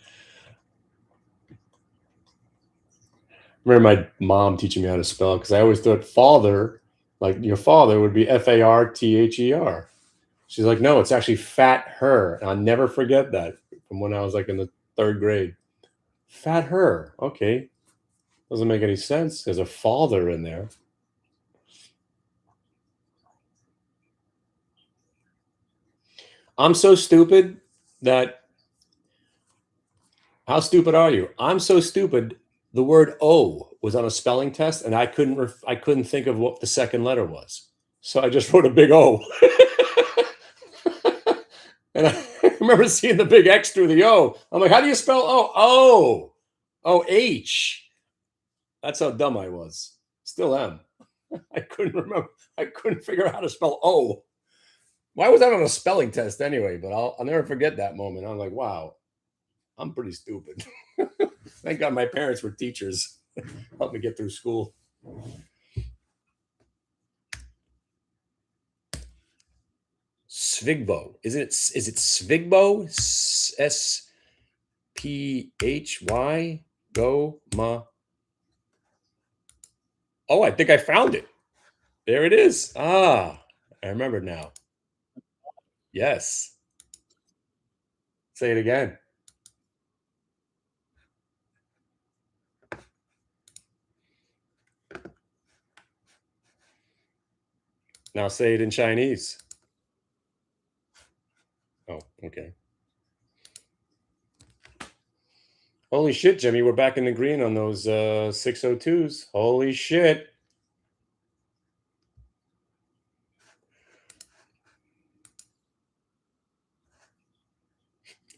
S1: I remember my mom teaching me how to spell because I always thought father, like your father, would be Farther. She's like, no, it's actually fat her. And I'll never forget that from when I was like in the 3rd grade. Fat her. Okay. Doesn't make any sense. There's a father in there. I'm so stupid that. How stupid are you? I'm so stupid. The word O was on a spelling test, and I couldn't think of what the second letter was. So I just wrote a big O. And I remember seeing the big X through the O. I'm like, how do you spell O? O. O-H. That's how dumb I was. Still am. I couldn't remember. I couldn't figure out how to spell O. Why was that on a spelling test anyway? But I'll never forget that moment. I'm like, wow, I'm pretty stupid. Thank God my parents were teachers. Helped me get through school. Sphygmo. Is it Sphygmo? S-P-H-Y? Go ma. Oh, I think I found it. There it is. Ah, I remember now. Yes. Say it again. Now say it in Chinese. Oh, okay. Holy shit, Jimmy, we're back in the green on those 602s. Holy shit.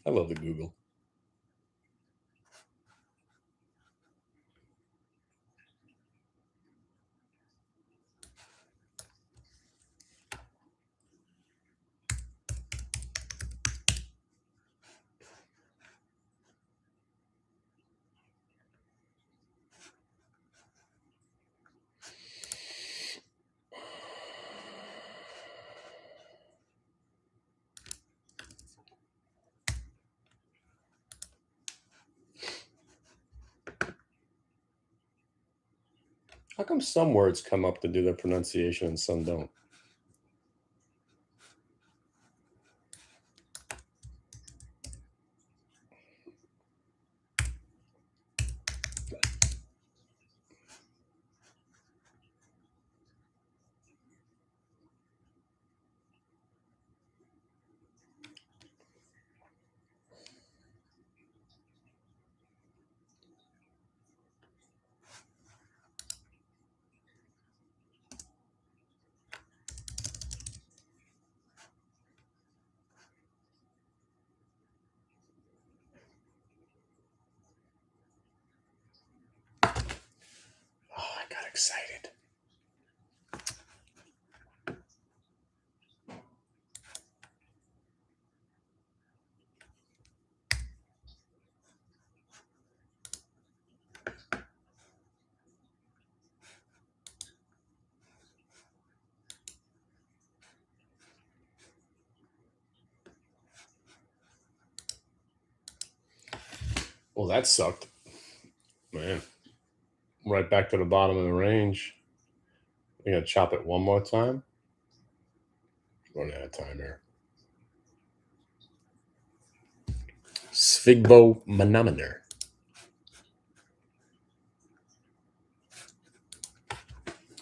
S1: I love the Google. How come some words come up to do their pronunciation and some don't? Oh, I got excited. Well, that sucked. Man. Right back to the bottom of the range. We gotta chop it one more time. Running out of time here. Sphygmomanometer.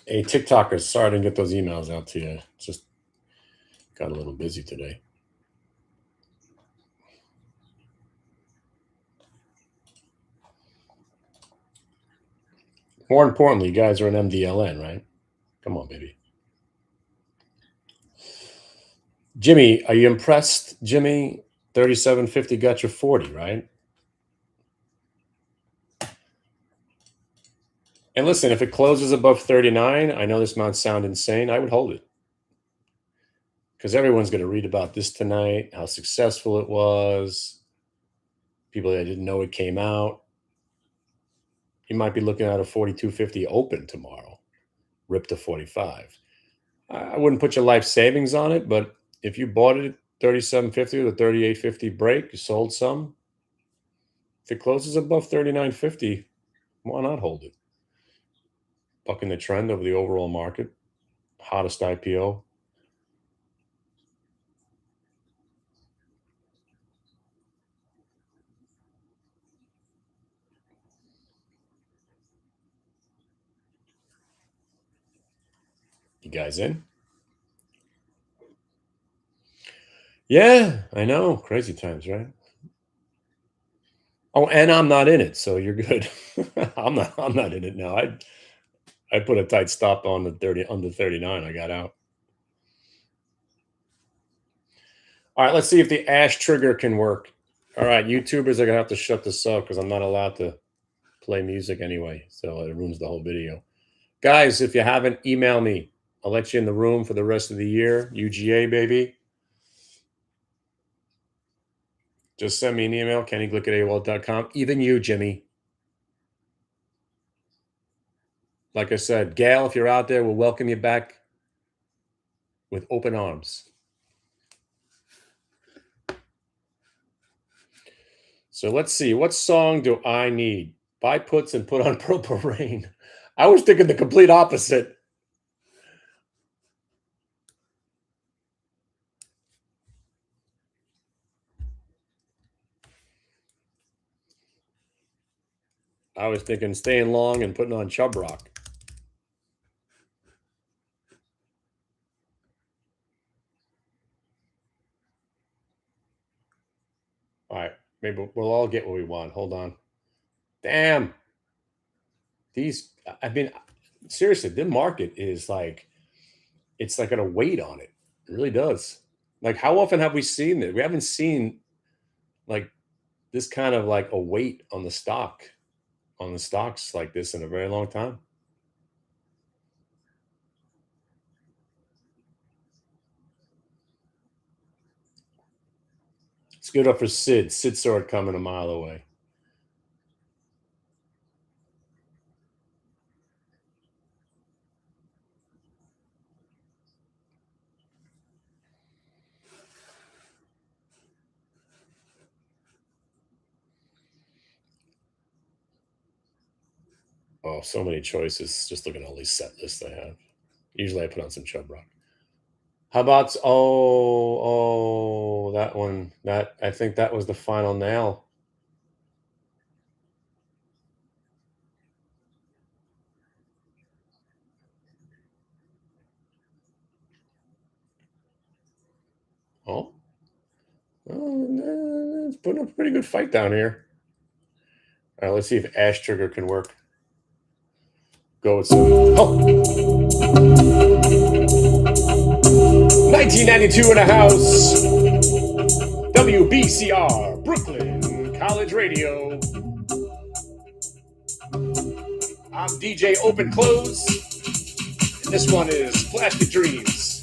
S1: Hey, TikTokers, sorry I didn't get those emails out to you. Just got a little busy today. More importantly, you guys are an MDLN, right? Come on, baby. Jimmy, are you impressed? Jimmy, 37.50 got your 40, right? And listen, if it closes above 39, I know this might sound insane. I would hold it. Because everyone's going to read about this tonight, how successful it was. People that didn't know it came out. You might be looking at a 42.50 open tomorrow, rip to 45. I wouldn't put your life savings on it, but if you bought it at 37.50 with a 38.50 break, you sold some. If it closes above 39.50, why not hold it? Bucking the trend of the overall market, hottest IPO. You guys in? Yeah, I know. Crazy times, right? Oh, and I'm not in it, so you're good. I'm not in it now. I put a tight stop on the 30 under 39. I got out. All right, let's see if the ash trigger can work. All right, YouTubers are gonna have to shut this up because I'm not allowed to play music anyway, so it ruins the whole video. Guys, if you haven't, email me. I'll let you in the room for the rest of the year. UGA, baby. Just send me an email, kennyglick@AOL.com. Even you, Jimmy. Like I said, Gail, if you're out there, we'll welcome you back with open arms. So let's see. What song do I need? Buy puts and put on Purple Rain. I was thinking the complete opposite. I was thinking staying long and putting on Chub Rock. Maybe we'll all get what we want. Hold on. Damn. These, I mean, seriously, the market is like, it's like got a weight on it. It really does. Like, how often have we seen it? We haven't seen like this kind of like a weight on the stocks like this in a very long time. Let's give it up for Sid. Sid saw it coming a mile away. Oh, so many choices. Just look at all these set lists I have. Usually I put on some Chub Rock. How about that one? That I think that was the final nail. Oh, it's putting up a pretty good fight down here. All right, let's see if Ash Trigger can work. Go with some. Oh, 1992 in a house. WBCR, Brooklyn College Radio. I'm DJ Open Close. And this one is Plastic Dreams.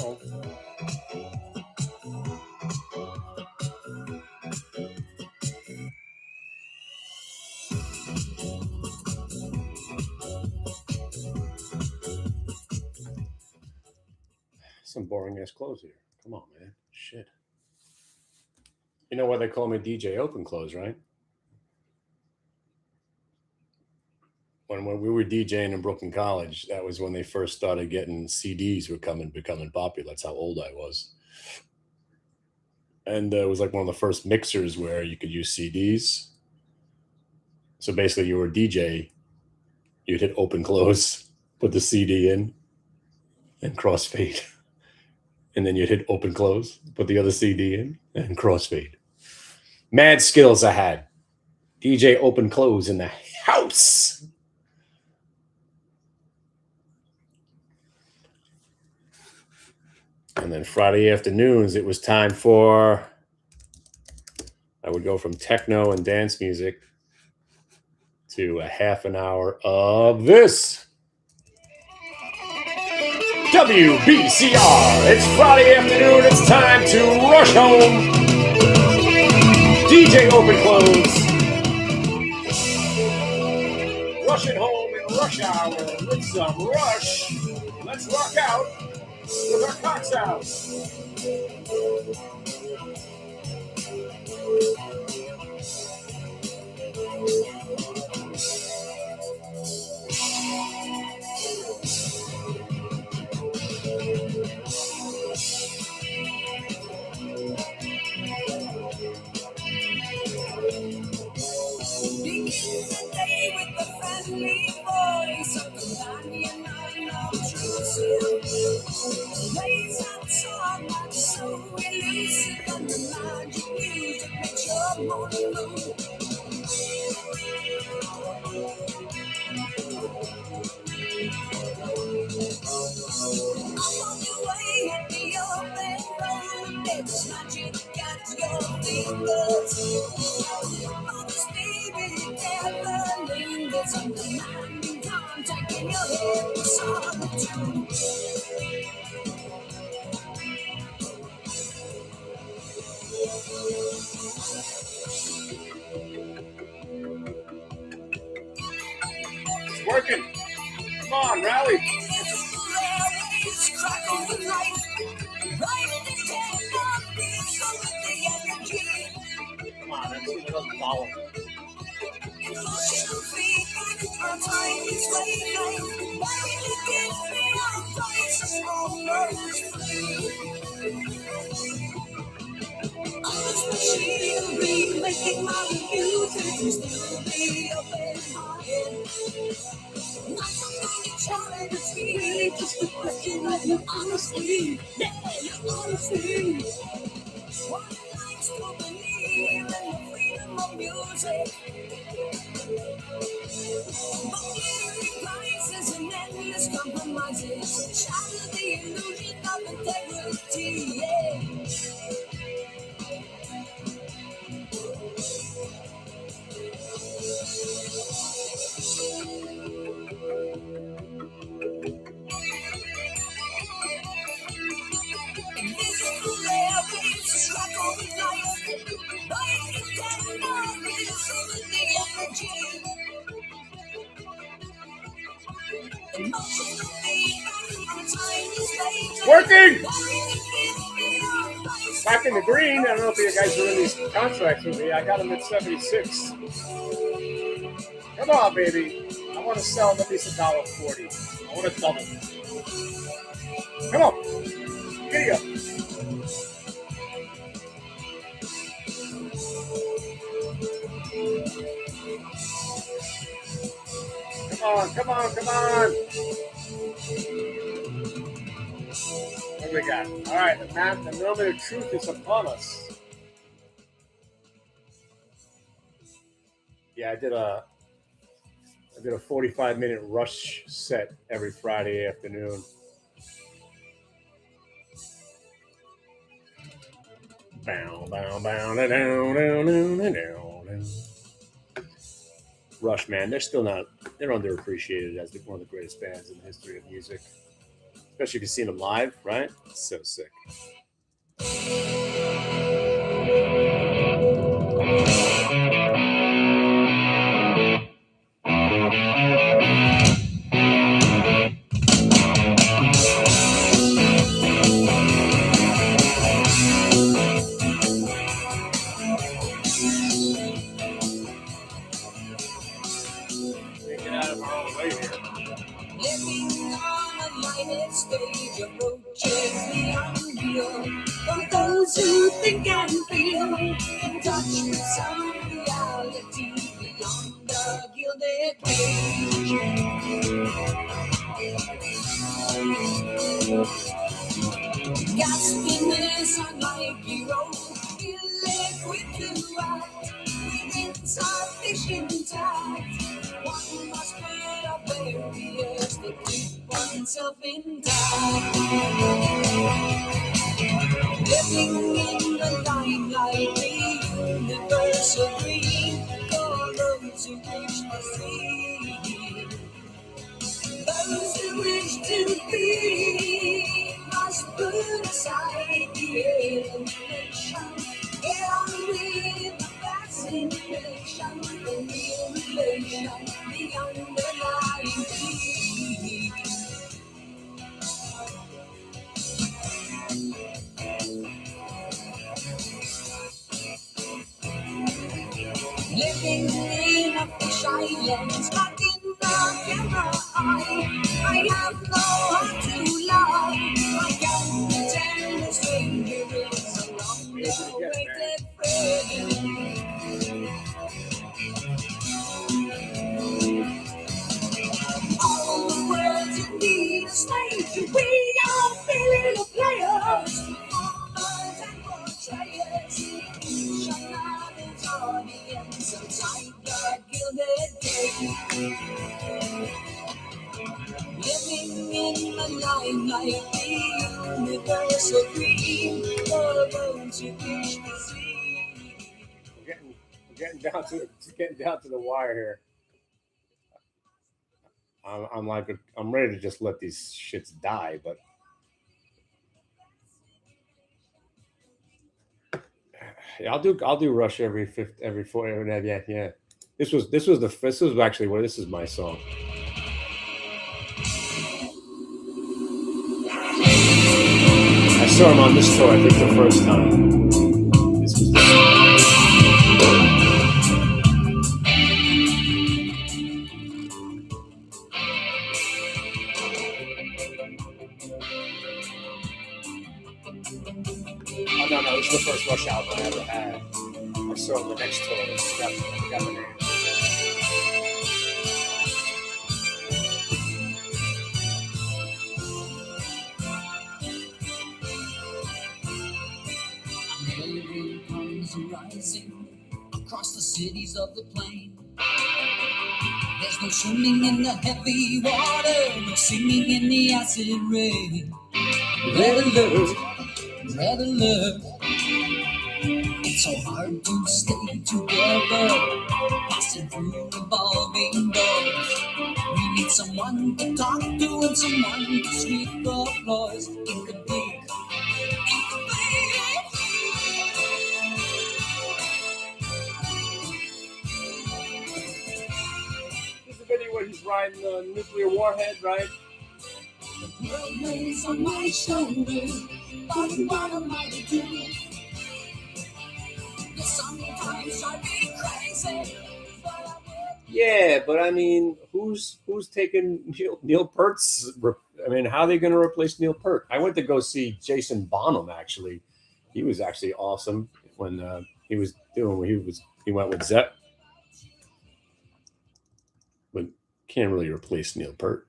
S1: Oh. Some boring ass clothes here. Come on, man. Shit. You know why they call me DJ Open Close, right? When we were DJing in Brooklyn College, that was when they first started getting CDs becoming popular. That's how old I was. And it was like one of the first mixers where you could use CDs. So basically, you were a DJ, you'd hit open close, put the CD in, and crossfade. And then you'd hit open close, put the other CD in, and crossfade. Mad skills I had. DJ Open Close in the house. And then Friday afternoons, it was time for, I would go from techno and dance music to a half an hour of this. WBCR. It's Friday afternoon. It's time to rush home. DJ Open Close. Rushing home in rush hour with some rush. Let's rock out with our cocks out. It's working. Come on, rally. Come on, that's it doesn't follow. Making my music still be open-minded. Not somebody trying to see, just a question of your honesty. Yeah, your honesty. One likes to believe in the freedom of music. But giving prices and endless compromises shatter the illusion of integrity. Yeah. Working! Back in the green. I don't know if you guys are in these contracts with me. I got them at 76. Come on, baby. I want to sell them at least $1.40. I want to double. Come on. Giddy up. Come on. What do we got? All right, the moment of truth is upon us. Yeah, I did a 45-minute rush set every Friday afternoon. Rush, man, they're underappreciated as one of the greatest bands in the history of music. Especially if you've seen them live, right? It's so sick.
S2: that stage approaches the unreal. For those who think and feel in touch with some reality beyond the gilded cage. Gasping this unlikely road, illiquid to act, with insufficient tact. One must put up barriers to keep oneself intact. Living in the limelight, the universal dream, for those who wish to see. Those who wish to be must put aside the alienation. Get on with the fascination, the real relation, the underlying need. Living in a fish island, stuck in the camera eye. I have no heart to lie. I can't pretend a stranger is a long-awaited friend. All the world's indeed a stage. We are little players, performers and portrayers. Each another's audience outside the gilded cage. Living in the limelight, the universal dream for those who wish to see.
S3: We're getting down to the wire here. I'm ready to just let these shits die, but yeah, I'll do Rush every four. Yeah. This was actually this is my song. I saw him on this tour, I think the first time. This was the Oh no, this is the first Rush album I ever had. I saw him the next tour. I forgot the name.
S2: Rising across the cities of the plain. There's no swimming in the heavy water, no singing in the acid rain. Red alert, red alert. It's so hard to stay together, passing through revolving doors. We need someone to talk to and someone to sweep the floors. Incomplete.
S3: Where he's riding the nuclear warhead, right?
S2: The world lays on my shoulders, but what am I to do? Sometimes I be crazy.
S3: Yeah, but I mean, who's taking Neil Peart's? I mean, how are they going to replace Neil Peart? I went to go see Jason Bonham. Actually, he was actually awesome when he went with Zepp. But can't really replace Neil Peart.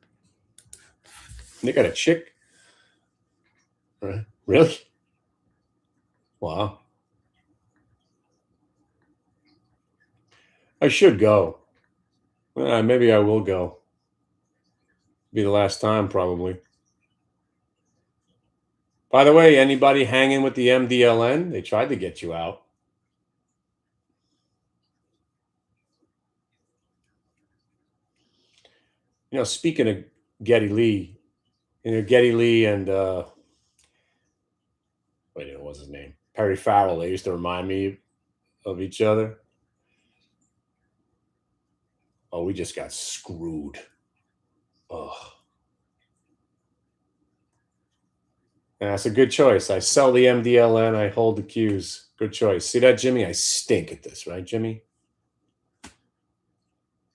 S3: They got a chick. Really? Wow. I should go. Maybe I will go. Be the last time, probably. By the way, anybody hanging with the MDLN? They tried to get you out. You know, speaking of Geddy Lee, Geddy Lee and what was his name? Perry Farrell. They used to remind me of each other. Oh, we just got screwed. Oh. And that's a good choice. I sell the MDLN. I hold the Qs. Good choice. See that, Jimmy? I stink at this, right, Jimmy?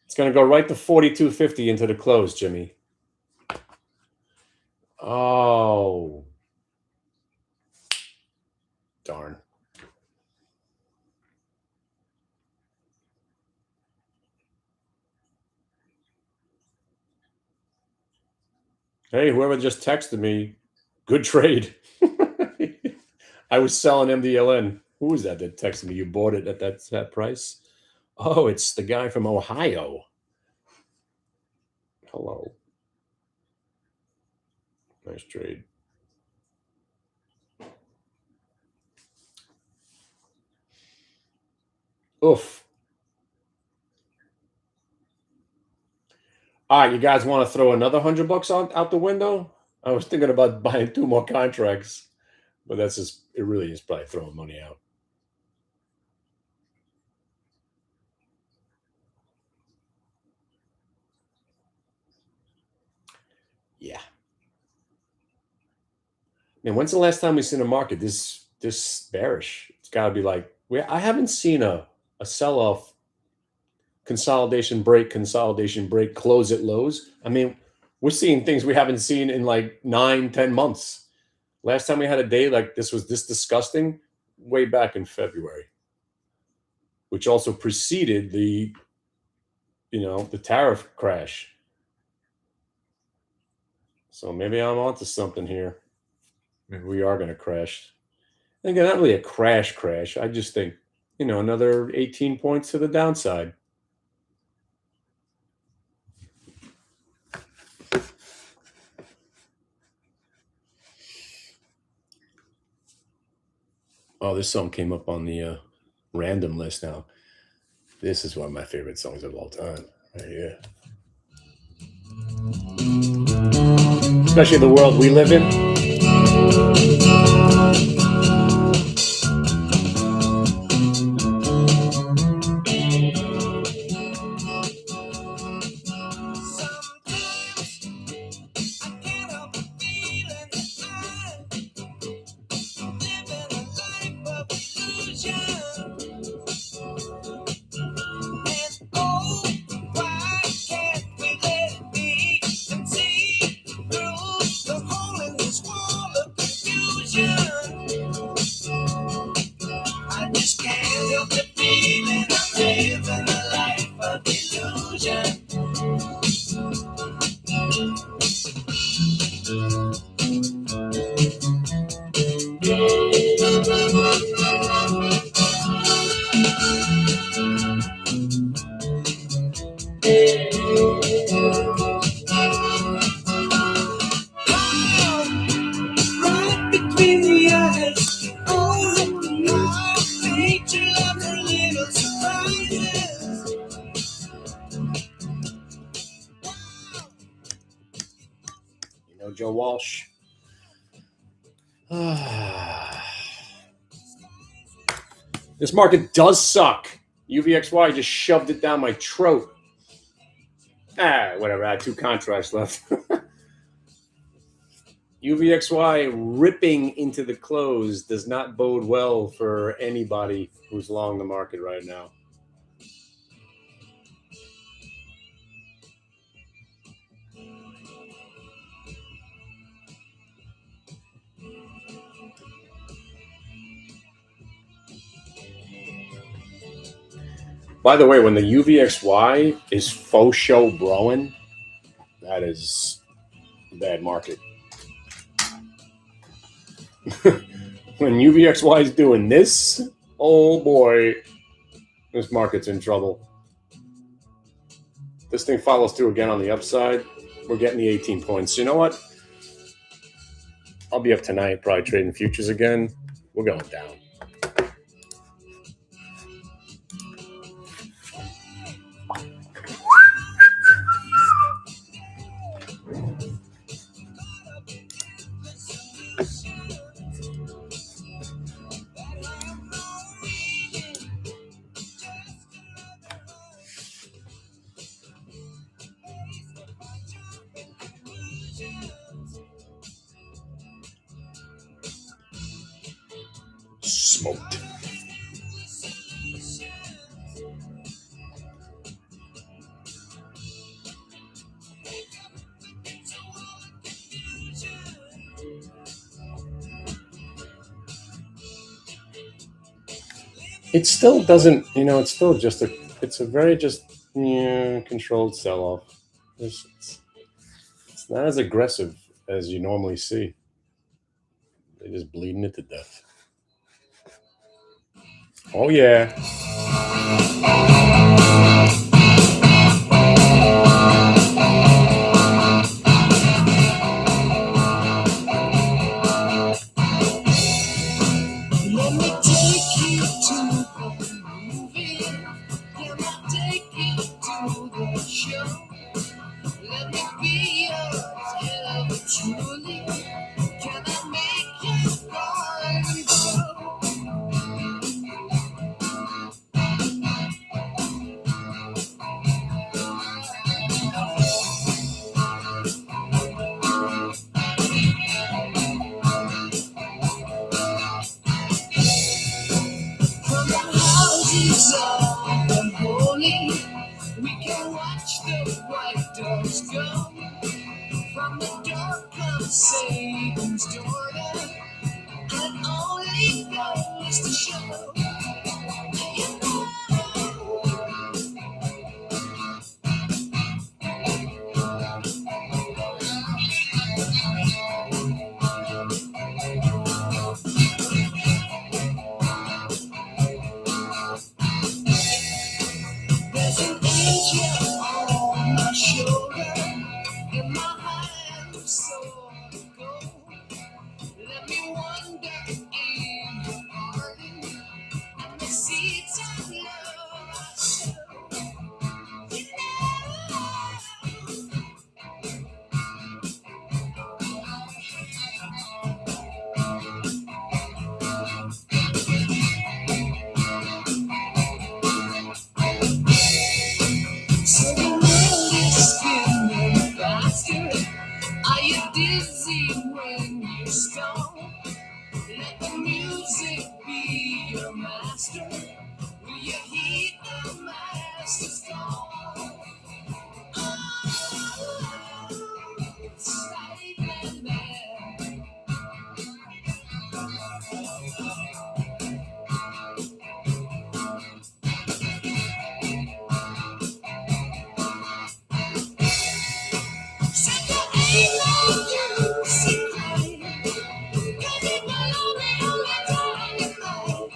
S3: It's going to go right to 42.50 into the close, Jimmy.
S1: Oh, darn. Hey, whoever just texted me, good trade. I was selling MDLN. Who was that texted me? You bought it at that price? Oh, it's the guy from Ohio. Hello. Nice trade. Oof. All right, you guys want to throw another $100 out the window? I was thinking about buying 2 more contracts, but that's just, it really is probably throwing money out. Yeah. Man, when's the last time we seen a market this bearish? It's got to be like, I haven't seen a sell off, consolidation break, close at lows. I mean, we're seeing things we haven't seen in like 9-10 months. Last time we had a day like this was this disgusting way back in February, which also preceded the tariff crash. So maybe I'm onto something here. Maybe we are going to crash. Again, not really a crash. I just think, another 18 points to the downside. Oh, this song came up on the random list now. This is one of my favorite songs of all time, right here. Especially the world we live in. Joe Walsh. This market does suck. UVXY just shoved it down my throat. Whatever. I had 2 contracts left. UVXY ripping into the close does not bode well for anybody who's long the market right now. By the way, when the UVXY is faux show blowing, that is a bad market. When UVXY is doing this, oh boy, this market's in trouble. This thing follows through again on the upside. We're getting the 18 points. You know what? I'll be up tonight, probably trading futures again. We're going down. Smoked.
S3: it still doesn't, it's still just it's a very just controlled sell-off. It's not as aggressive as you normally see. They're just bleeding it to death. Oh yeah.
S2: Let me take you to the movie. Can I take you to the show? Let me be yours, ever truly. Can I make you heart and grow? From the houses of the holy, we can watch the white doves go. From the dark comes Satan's daughter, and only goes to show. You know. There's an angel on my shoulder, and my hand sword of gold. Let me wander in your garden, and the seeds of love I sow. You So the world is spinning faster. Are you dizzy when you stumble? Let the music be your master. Will you heed the master's call? Oh, excitement there. Said there ain't no use in crying, 'cause it will be only time you know.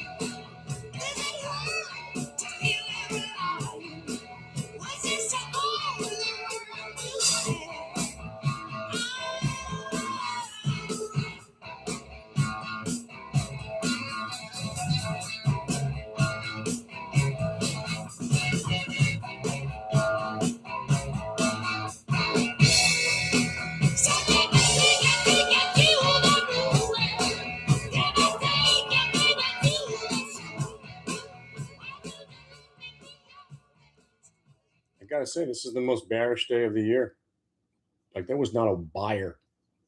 S2: Does it hurt to feel every line? Was it so all the world you had? So get you the rule. Get
S3: I gotta say, this is the most bearish day of the year. Like there was not a buyer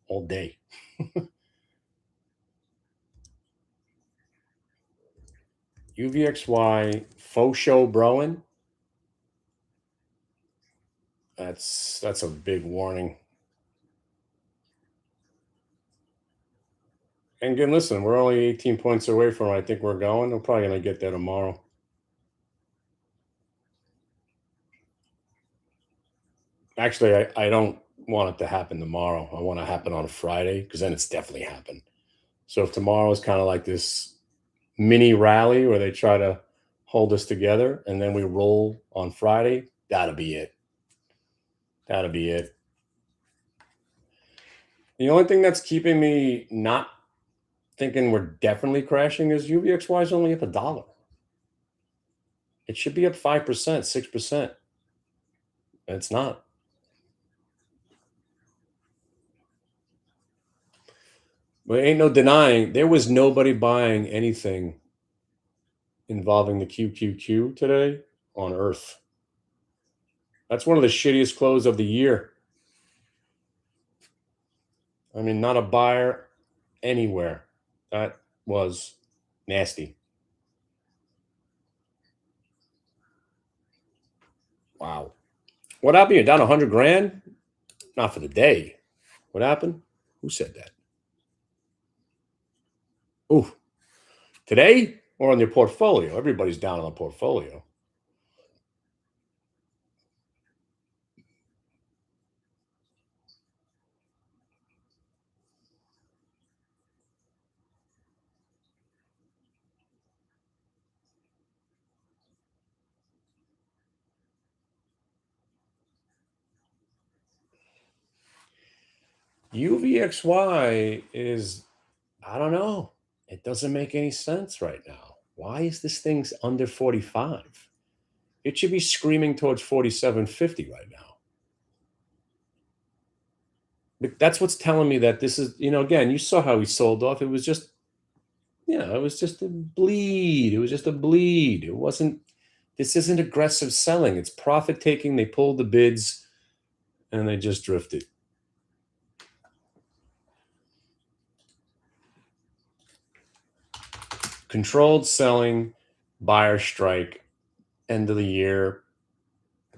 S3: all day. UVXY faux show Broen. That's a big warning. And again, listen, we're only 18 points away from where I think we're going. We're probably going to get there tomorrow. Actually, I don't want it to happen tomorrow. I want it to happen on a Friday because then it's definitely happened. So if tomorrow is kind of like this mini rally where they try to hold us together and then we roll on Friday, that'll be it. That'll be it. The only thing that's keeping me not thinking we're definitely crashing is UVXY is only up $1. It should be up 5%, 6%. It's not. But ain't no denying there was nobody buying anything involving the QQQ today on Earth. That's one of the shittiest close of the year. I mean, not a buyer anywhere. That was nasty. Wow. What happened? You're down 100 grand? Not for the day. What happened? Who said that? Ooh. Today?
S1: or on your portfolio. Everybody's down on the portfolio. UVXY is, I don't know. It doesn't make any sense right now. Why is this thing under 45? It should be screaming towards 47.50 right now. But that's what's telling me that this is, again, you saw how he sold off. It was just, it was just a bleed. It was just a bleed. It wasn't, this isn't aggressive selling. It's profit taking. They pulled the bids and they just drifted. Controlled selling, buyer strike, end of the year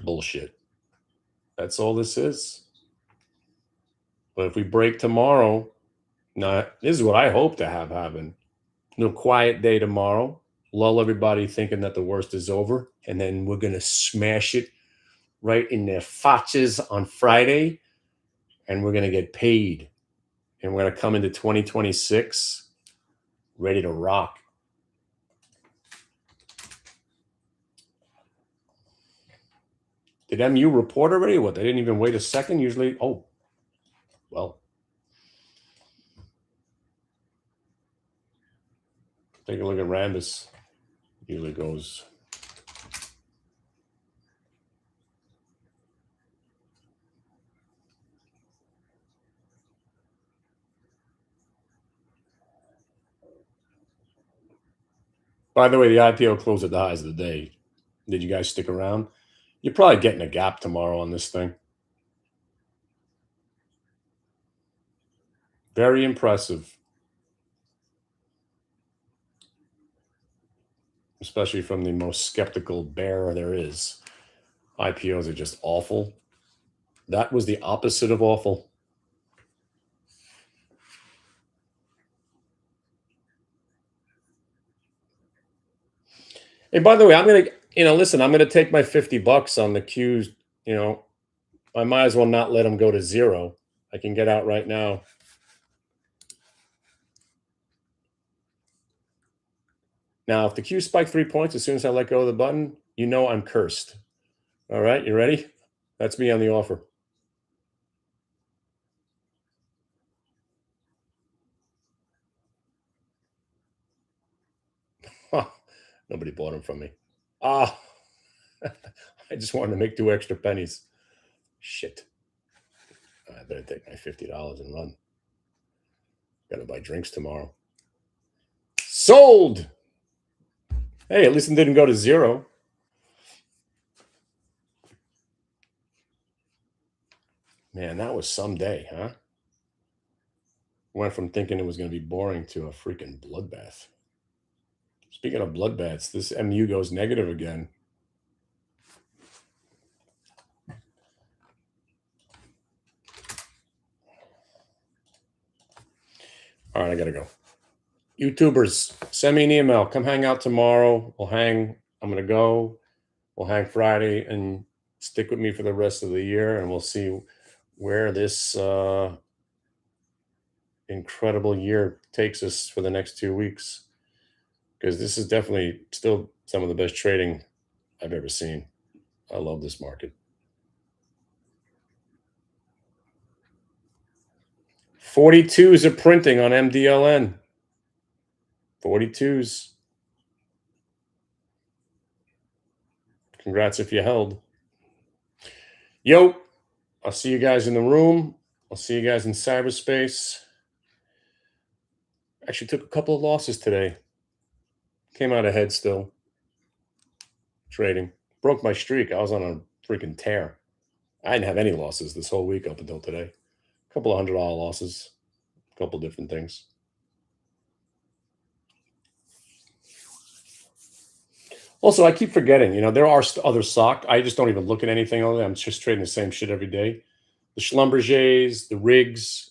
S1: bullshit. That's all this is. But if we break tomorrow, this is what I hope to have happen. No quiet day tomorrow. Lull everybody thinking that the worst is over. And then we're going to smash it right in their faces on Friday. And we're going to get paid. And we're going to come into 2026 ready to rock. Did MU report already? What? They didn't even wait a second? Usually, well. Take a look at Rambus. Usually goes. By the way, the IPO closed at the highs of the day. Did you guys stick around? You're probably getting a gap tomorrow on this thing. Very impressive. Especially from the most skeptical bear there is. IPOs are just awful. That was the opposite of awful. Hey, by the way, I'm going to, listen, I'm going to take my $50 on the Qs. I might as well not let them go to zero. I can get out right now. Now, if the Q spike 3 points as soon as I let go of the button, I'm cursed. All right, you ready? That's me on the offer. Nobody bought them from me. I just wanted to make 2 extra pennies. Shit. I better take my $50 and run. Got to buy drinks tomorrow. Sold! Hey, at least it didn't go to zero. Man, that was some day, huh? Went from thinking it was going to be boring to a freaking bloodbath. Speaking of bloodbaths, this MU goes negative again. All right, I got to go. YouTubers, send me an email. Come hang out tomorrow. We'll hang. I'm going to go. We'll hang Friday and stick with me for the rest of the year, and we'll see where this incredible year takes us for the next 2 weeks. Because this is definitely still some of the best trading I've ever seen. I love this market. 42s are printing on MDLN. 42s. Congrats if you held. Yo, I'll see you guys in the room. I'll see you guys in cyberspace. Actually took a couple of losses today. Came out ahead still. Trading. Broke my streak. I was on a freaking tear. I didn't have any losses this whole week up until today. A couple of $100 losses. A couple different things. Also, I keep forgetting, there are other stock. I just don't even look at anything other than I'm just trading the same shit every day. The Schlumbergers, the rigs,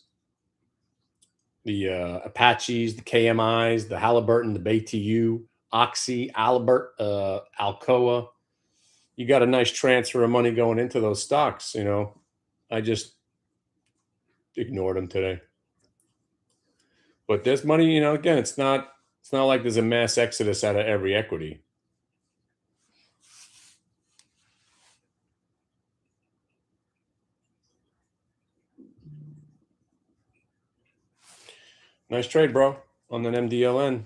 S1: the Apaches, the KMIs, the Halliburton, the BayTU,
S3: Oxy, Albert, Alcoa. You got a nice transfer of money going into those stocks. I just ignored them today. But there's money, again, it's not like there's a mass exodus out of every equity. Nice trade, bro, on an MDLN.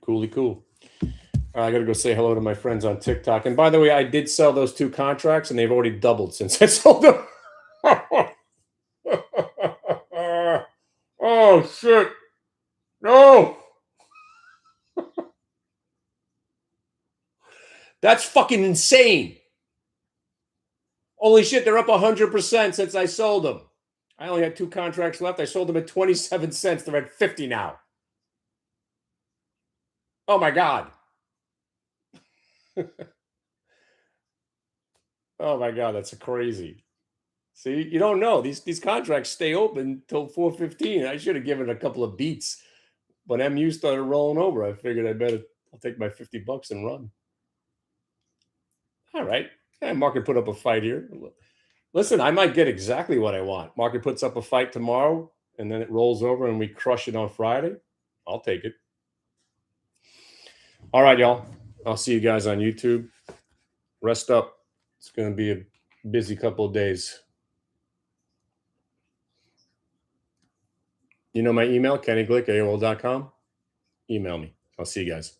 S3: Cooly cool. I got to go say hello to my friends on TikTok. And by the way, I did sell those 2 contracts, and they've already doubled since I sold them. Oh, shit. No. That's fucking insane. Holy shit, they're up 100% since I sold them. I only had 2 contracts left. I sold them at 27 cents. They're at 50 now. Oh, my God. Oh, my God, that's crazy. See, you don't know. These contracts stay open till 4:15. I should have given it a couple of beats. But MU started rolling over. I figured I'll take my $50 and run. All right. Market put up a fight here. Listen, I might get exactly what I want. Market puts up a fight tomorrow, and then it rolls over and we crush it on Friday. I'll take it. All right, y'all. I'll see you guys on YouTube. Rest up. It's going to be a busy couple of days. You know my email, KennyGlick@AOL.com. Email me. I'll see you guys.